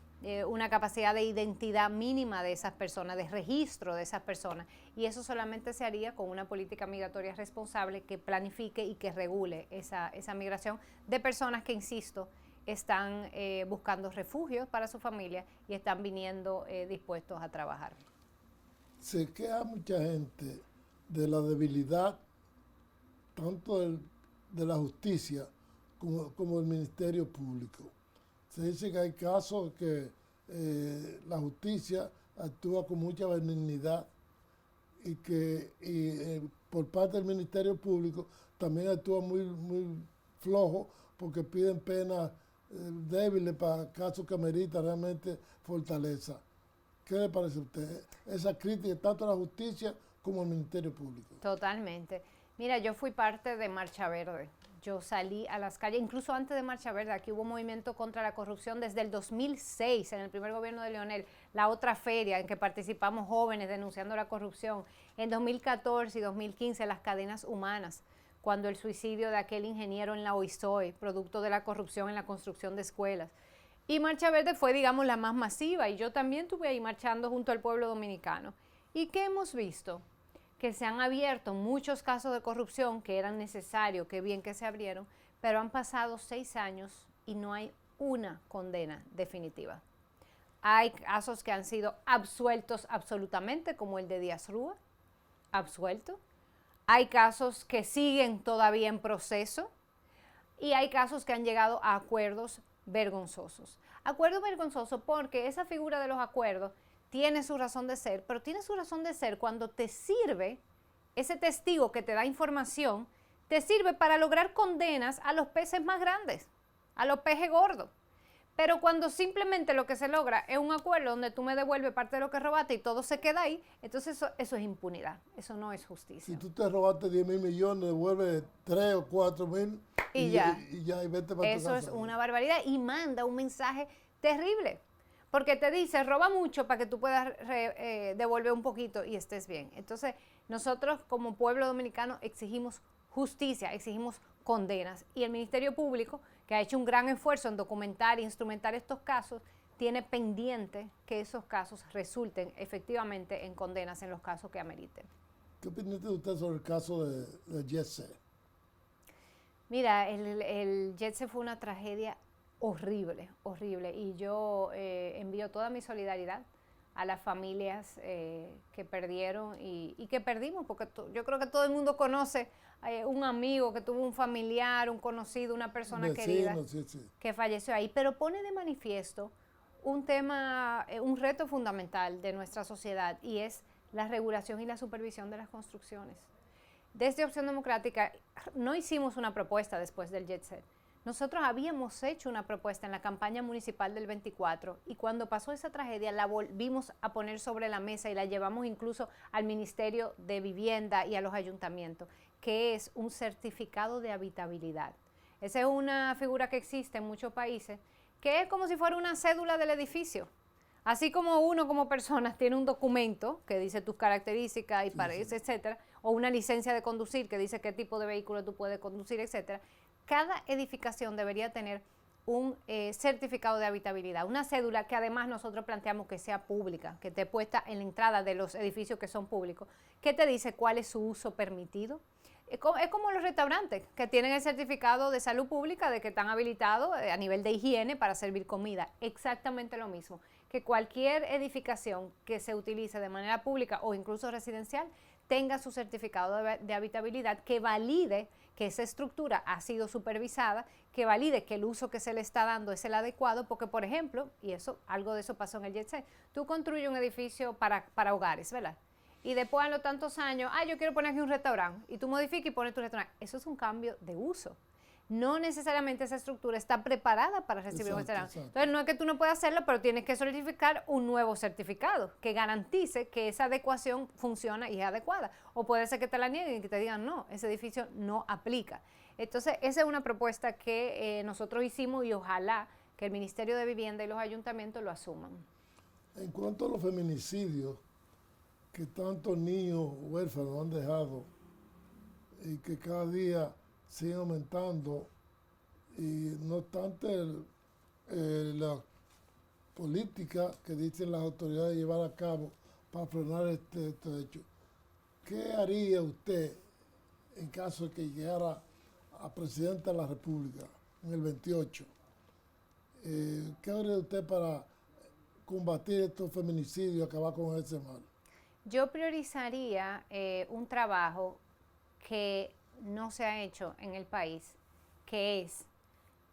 capacidad de identidad mínima de esas personas, de registro de esas personas. Y eso solamente se haría con una política migratoria responsable que planifique y que regule esa migración de personas que, insisto, están buscando refugios para su familia y están viniendo dispuestos a trabajar. Se queja mucha gente de la debilidad tanto de la justicia como del Ministerio Público. Se dice que hay casos que la justicia actúa con mucha benignidad y que por parte del Ministerio Público también actúa muy flojo porque piden penas débiles para casos que ameritan realmente fortaleza. ¿Qué le parece a usted esa crítica tanto a la justicia como al Ministerio Público? Totalmente. Mira, yo fui parte de Marcha Verde. Yo salí a las calles, incluso antes de Marcha Verde, aquí hubo un movimiento contra la corrupción desde el 2006, en el primer gobierno de Leonel, la otra feria en que participamos jóvenes denunciando la corrupción. En 2014 y 2015, las cadenas humanas, cuando el suicidio de aquel ingeniero en la OISOE, producto de la corrupción en la construcción de escuelas. Y Marcha Verde fue, digamos, la más masiva, y yo también estuve ahí marchando junto al pueblo dominicano. ¿Y qué hemos visto? Que se han abierto muchos casos de corrupción que eran necesarios, que bien que se abrieron, pero han pasado 6 años y no hay una condena definitiva. Hay casos que han sido absueltos absolutamente, como el de Díaz Rúa, absuelto. Hay casos que siguen todavía en proceso y hay casos que han llegado a acuerdos vergonzosos. Acuerdo vergonzoso porque esa figura de los acuerdos tiene su razón de ser, pero tiene su razón de ser cuando te sirve, ese testigo que te da información, te sirve para lograr condenas a los peces más grandes, a los peces gordos. Pero cuando simplemente lo que se logra es un acuerdo donde tú me devuelves parte de lo que robaste y todo se queda ahí, entonces eso es impunidad, eso no es justicia. Si tú te robaste 10.000 millones, devuelve 3 o 4.000 y ya, y vete para tu casa. Eso es una barbaridad y manda un mensaje terrible, porque te dice, roba mucho para que tú puedas devolver un poquito y estés bien. Entonces, nosotros como pueblo dominicano exigimos justicia, exigimos condenas, y el Ministerio Público, que ha hecho un gran esfuerzo en documentar e instrumentar estos casos, tiene pendiente que esos casos resulten efectivamente en condenas en los casos que ameriten. ¿Qué opina usted sobre el caso de Jet Set? Mira, el Jet Set fue una tragedia horrible, horrible, y yo envío toda mi solidaridad a las familias que perdieron y que perdimos, porque yo creo que todo el mundo conoce un amigo que tuvo un familiar, un conocido, una persona querida que falleció ahí, pero pone de manifiesto un tema, un reto fundamental de nuestra sociedad, y es la regulación y la supervisión de las construcciones. Desde Opción Democrática no hicimos una propuesta después del Jet Set. Nosotros habíamos hecho una propuesta en la campaña municipal del 24 y cuando pasó esa tragedia la volvimos a poner sobre la mesa y la llevamos incluso al Ministerio de Vivienda y a los ayuntamientos, que es un certificado de habitabilidad. Esa es una figura que existe en muchos países, que es como si fuera una cédula del edificio. Así como uno como persona tiene un documento que dice tus características y parece, etcétera, o una licencia de conducir que dice qué tipo de vehículo tú puedes conducir, etcétera. Cada edificación debería tener un certificado de habitabilidad, una cédula que además nosotros planteamos que sea pública, que esté puesta en la entrada de los edificios que son públicos, que te dice cuál es su uso permitido. Es como los restaurantes que tienen el certificado de salud pública de que están habilitados a nivel de higiene para servir comida. Exactamente lo mismo, que cualquier edificación que se utilice de manera pública o incluso residencial tenga su certificado de habitabilidad que valide que esa estructura ha sido supervisada, que valide que el uso que se le está dando es el adecuado, porque por ejemplo, y algo de eso pasó en el Jet Set, tú construyes un edificio para hogares, ¿verdad? Y después a los tantos años, yo quiero poner aquí un restaurante, y tú modificas y pones tu restaurante. Eso es un cambio de uso. No necesariamente esa estructura está preparada para recibir un restaurante. Entonces no es que tú no puedas hacerlo, pero tienes que solicitar un nuevo certificado que garantice que esa adecuación funciona y es adecuada. O puede ser que te la nieguen y que te digan, no, ese edificio no aplica. Entonces esa es una propuesta que nosotros hicimos y ojalá que el Ministerio de Vivienda y los ayuntamientos lo asuman. En cuanto a los feminicidios, que tantos niños huérfanos han dejado y que cada día siguen aumentando, y no obstante la política que dicen las autoridades llevar a cabo para frenar este hecho. ¿Qué haría usted en caso de que llegara a presidente de la República en el 28? ¿Qué haría usted para combatir estos feminicidios y acabar con ese mal? Yo priorizaría un trabajo que no se ha hecho en el país, que es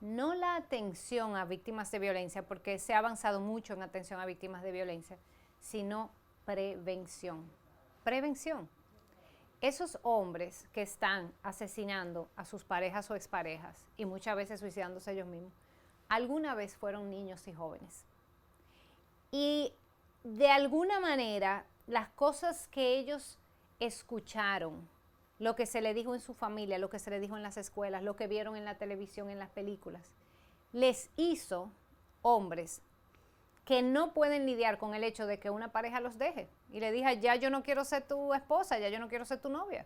no la atención a víctimas de violencia, porque se ha avanzado mucho en atención a víctimas de violencia, sino prevención. Prevención. Esos hombres que están asesinando a sus parejas o exparejas y muchas veces suicidándose ellos mismos, alguna vez fueron niños y jóvenes. Y de alguna manera, las cosas que ellos escucharon, lo que se le dijo en su familia, lo que se le dijo en las escuelas, lo que vieron en la televisión, en las películas, les hizo hombres que no pueden lidiar con el hecho de que una pareja los deje y le diga, ya yo no quiero ser tu esposa, ya yo no quiero ser tu novia,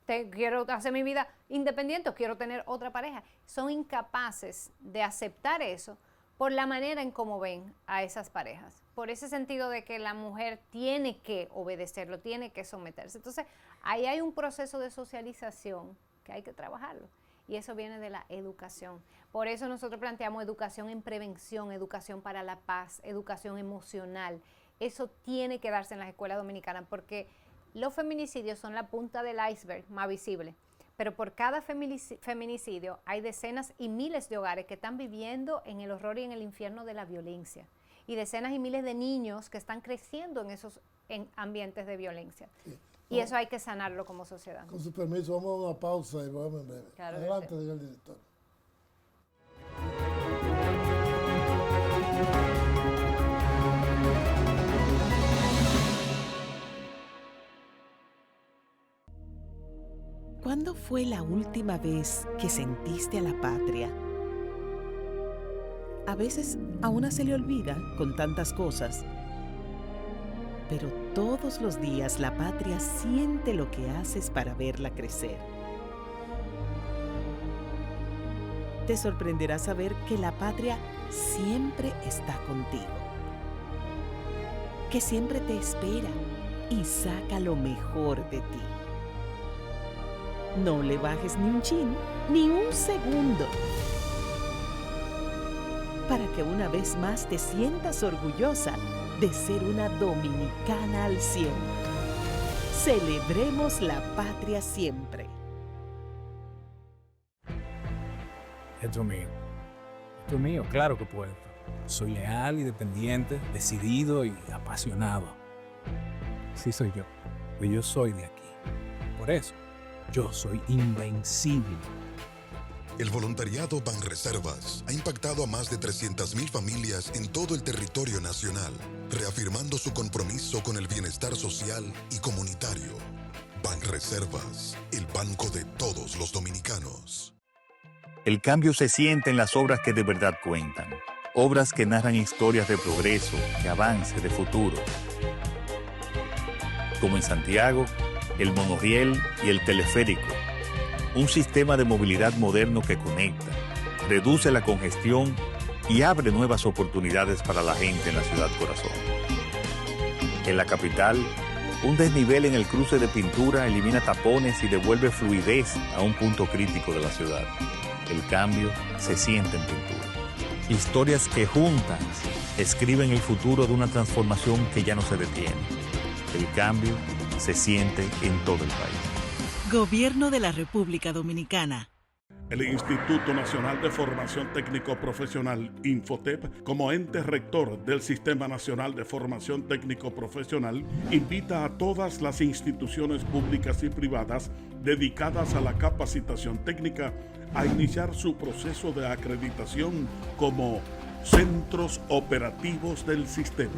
quiero hacer mi vida independiente o quiero tener otra pareja. Son incapaces de aceptar eso por la manera en cómo ven a esas parejas, por ese sentido de que la mujer tiene que obedecerlo, tiene que someterse. Entonces, ahí hay un proceso de socialización que hay que trabajarlo, y eso viene de la educación. Por eso nosotros planteamos educación en prevención, educación para la paz, educación emocional. Eso tiene que darse en las escuelas dominicanas, porque los feminicidios son la punta del iceberg más visible, pero por cada feminicidio hay decenas y miles de hogares que están viviendo en el horror y en el infierno de la violencia. Y decenas y miles de niños que están creciendo en ambientes de violencia. Sí. Y eso hay que sanarlo como sociedad. Con su permiso, vamos a una pausa y volvemos en breve. Claro. Adelante, señor director. ¿Cuándo fue la última vez que sentiste a la patria? A veces a una se le olvida con tantas cosas, pero todos los días la patria siente lo que haces para verla crecer. Te sorprenderá saber que la patria siempre está contigo, que siempre te espera y saca lo mejor de ti. No le bajes ni un chin, ni un segundo, para que una vez más te sientas orgullosa de ser una dominicana al 100. Celebremos la patria siempre. Esto es mío, claro que puedo. Soy leal y dependiente, decidido y apasionado. Sí soy yo, pues yo soy de aquí. Por eso, yo soy invencible. El voluntariado Banreservas ha impactado a más de 300.000 familias en todo el territorio nacional, reafirmando su compromiso con el bienestar social y comunitario. Banreservas, el banco de todos los dominicanos. El cambio se siente en las obras que de verdad cuentan. Obras que narran historias de progreso, de avance, de futuro. Como en Santiago, el monorriel y el teleférico. Un sistema de movilidad moderno que conecta, reduce la congestión y abre nuevas oportunidades para la gente en la ciudad corazón. En la capital, un desnivel en el cruce de Pintura elimina tapones y devuelve fluidez a un punto crítico de la ciudad. El cambio se siente en Pintura. Historias que juntas escriben el futuro de una transformación que ya no se detiene. El cambio se siente en todo el país. Gobierno de la República Dominicana. El Instituto Nacional de Formación Técnico Profesional, Infotep, como ente rector del Sistema Nacional de Formación Técnico Profesional, invita a todas las instituciones públicas y privadas dedicadas a la capacitación técnica a iniciar su proceso de acreditación como centros operativos del sistema.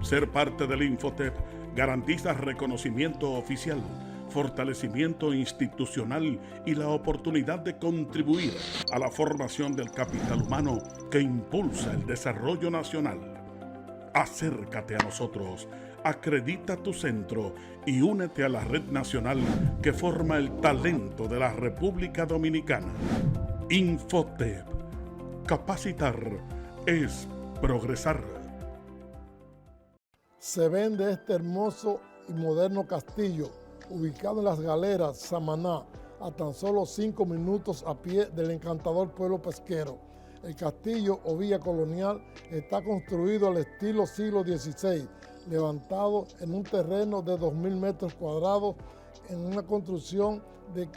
Ser parte del Infotep garantiza reconocimiento oficial, fortalecimiento institucional y la oportunidad de contribuir a la formación del capital humano que impulsa el desarrollo nacional. Acércate a nosotros, acredita tu centro y únete a la red nacional que forma el talento de la República Dominicana. Infotep. Capacitar es progresar. Se vende este hermoso y moderno castillo ubicado en Las Galeras, Samaná, a tan solo 5 minutos a pie del encantador pueblo pesquero. El castillo o villa colonial está construido al estilo siglo XVI, levantado en un terreno de 2.000 metros cuadrados en una construcción de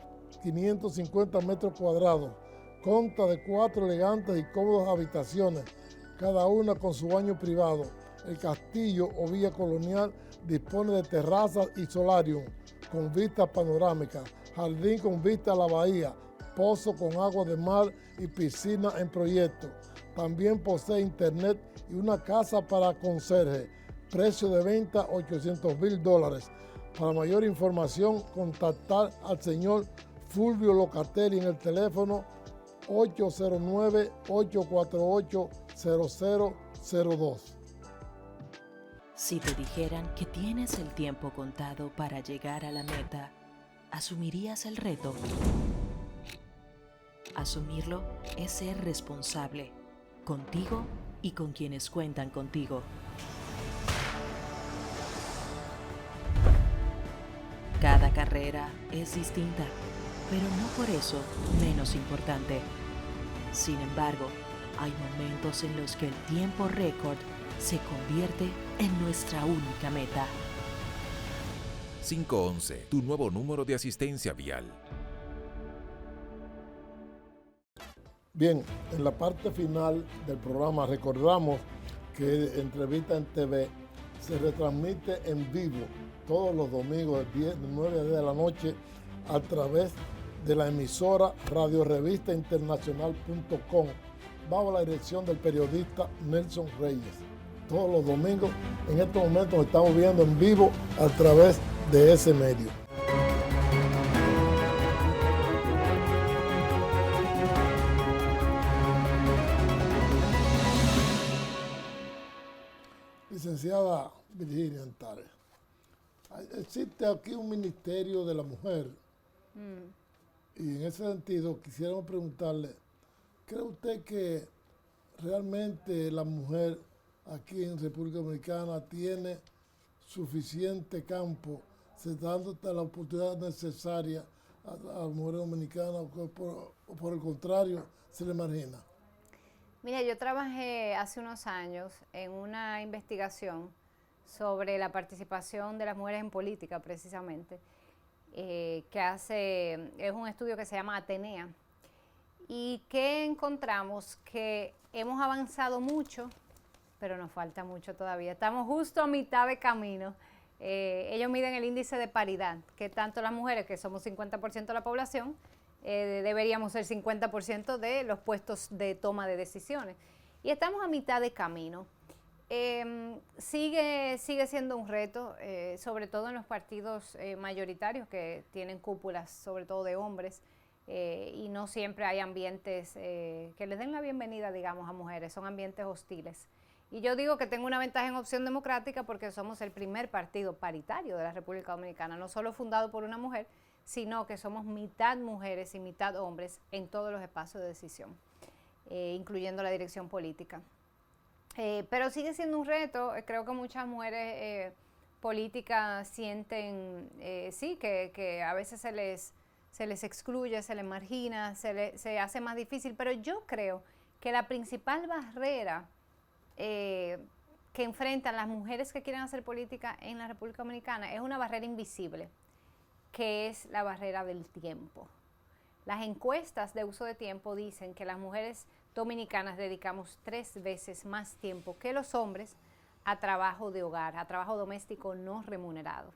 550 metros cuadrados. Consta de 4 elegantes y cómodas habitaciones, cada una con su baño privado. El castillo o villa colonial dispone de terrazas y solarium con vista panorámica, jardín con vista a la bahía, pozo con agua de mar y piscina en proyecto. También posee internet y una casa para conserje. Precio de venta $800,000. Para mayor información, contactar al señor Fulvio Locatelli en el teléfono 809-848-0002. Si te dijeran que tienes el tiempo contado para llegar a la meta, ¿asumirías el reto? Asumirlo es ser responsable, contigo y con quienes cuentan contigo. Cada carrera es distinta, pero no por eso menos importante. Sin embargo, hay momentos en los que el tiempo récord se convierte en nuestra única meta. 511, tu nuevo número de asistencia vial. Bien, en la parte final del programa recordamos que Entrevista en TV se retransmite en vivo todos los domingos de 9 a 10 de la noche a través de la emisora radiorevistainternacional.com bajo la dirección del periodista Nelson Reyes. Todos los domingos, en estos momentos nos estamos viendo en vivo a través de ese medio. Licenciada Virginia Antares, existe aquí un Ministerio de la Mujer y en ese sentido quisiéramos preguntarle, ¿cree usted que realmente la mujer aquí en República Dominicana tiene suficiente campo, se está dando la oportunidad necesaria a las mujeres dominicanas o por el contrario se le margina? Mira, yo trabajé hace unos años en una investigación sobre la participación de las mujeres en política, precisamente, es un estudio que se llama Atenea, y que encontramos que hemos avanzado mucho, pero nos falta mucho todavía. Estamos justo a mitad de camino. Ellos miden el índice de paridad, que tanto las mujeres, que somos 50% de la población, deberíamos ser 50% de los puestos de toma de decisiones. Y estamos a mitad de camino. Sigue siendo un reto, sobre todo en los partidos mayoritarios que tienen cúpulas, sobre todo de hombres, y no siempre hay ambientes que les den la bienvenida, digamos, a mujeres, son ambientes hostiles. Y yo digo que tengo una ventaja en Opción Democrática porque somos el primer partido paritario de la República Dominicana, no solo fundado por una mujer, sino que somos mitad mujeres y mitad hombres en todos los espacios de decisión, incluyendo la dirección política. Pero sigue siendo un reto. Creo que muchas mujeres políticas sienten, que a veces se les excluye, se les margina, se hace más difícil, pero yo creo que la principal barrera que enfrentan las mujeres que quieren hacer política en la República Dominicana es una barrera invisible, que es la barrera del tiempo. Las encuestas de uso de tiempo dicen que las mujeres dominicanas dedicamos 3 veces más tiempo que los hombres a trabajo de hogar, a trabajo doméstico no remunerado.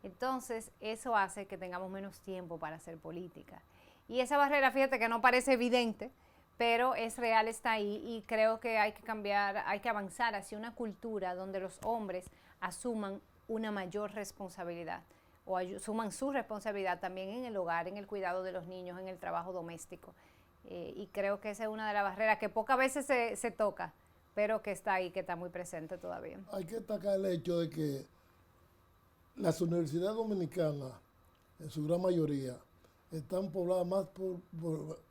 Entonces, eso hace que tengamos menos tiempo para hacer política. Y esa barrera, fíjate que no parece evidente, pero es real, está ahí, y creo que hay que cambiar, hay que avanzar hacia una cultura donde los hombres asuman una mayor responsabilidad, o asuman su responsabilidad también en el hogar, en el cuidado de los niños, en el trabajo doméstico. Y creo que esa es una de las barreras que pocas veces se toca, pero que está ahí, que está muy presente todavía. Hay que destacar el hecho de que las universidades dominicanas, en su gran mayoría, están pobladas más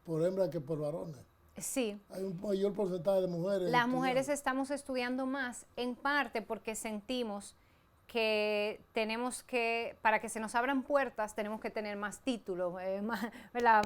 por hembras que por varones. Sí. Hay un mayor porcentaje de mujeres. Las mujeres estamos estudiando más, en parte porque sentimos que tenemos que, para que se nos abran puertas, tenemos que tener más títulos,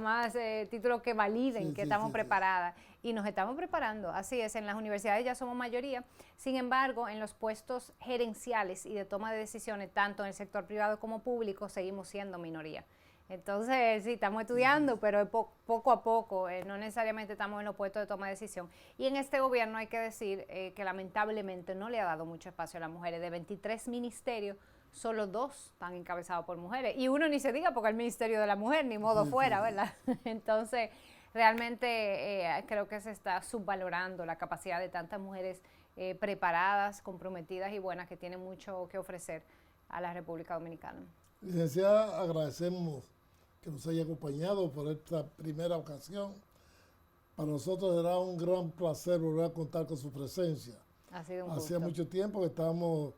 más títulos que validen que estamos preparadas. Y nos estamos preparando, así es, en las universidades ya somos mayoría. Sin embargo, en los puestos gerenciales y de toma de decisiones, tanto en el sector privado como público, seguimos siendo minoría. Entonces, sí, estamos estudiando, pero poco a poco, no necesariamente estamos en los puestos de toma de decisión. Y en este gobierno hay que decir que lamentablemente no le ha dado mucho espacio a las mujeres. De 23 ministerios, solo 2 están encabezados por mujeres. Y uno ni se diga porque el Ministerio de la Mujer, ni modo fuera, ¿verdad? Entonces, realmente creo que se está subvalorando la capacidad de tantas mujeres preparadas, comprometidas y buenas que tienen mucho que ofrecer a la República Dominicana. Licenciada, agradecemos que nos haya acompañado por esta primera ocasión. Para nosotros será un gran placer volver a contar con su presencia. Ha sido un Hacía gusto. mucho tiempo que estábamos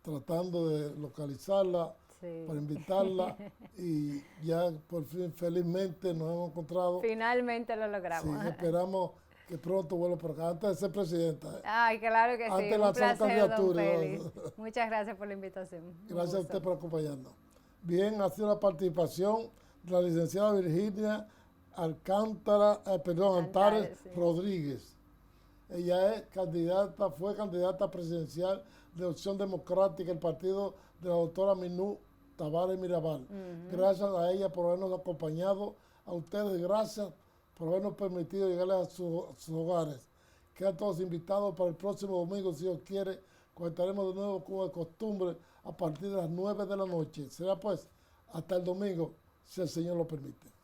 tratando de localizarla, para invitarla, y ya por fin, felizmente, nos hemos encontrado. Finalmente lo logramos. Sí, esperamos que pronto vuelva por acá, antes de ser presidenta. Ay, claro que antes sí, de un lanzar placer, don candidatura. Félix. Muchas gracias por la invitación. Gracias a usted por acompañarnos. Bien, ha sido la participación de la licenciada Virginia Antares Rodríguez. Ella fue candidata presidencial de Opción Democrática, el partido de la doctora Minú Tavares Mirabal. Gracias a ella por habernos acompañado. A ustedes, gracias por habernos permitido llegarles a sus hogares. Quedan todos invitados para el próximo domingo, si Dios quiere, cuando estaremos de nuevo como de costumbre a partir de las 9 de la noche. Será pues hasta el domingo, si el Señor lo permite.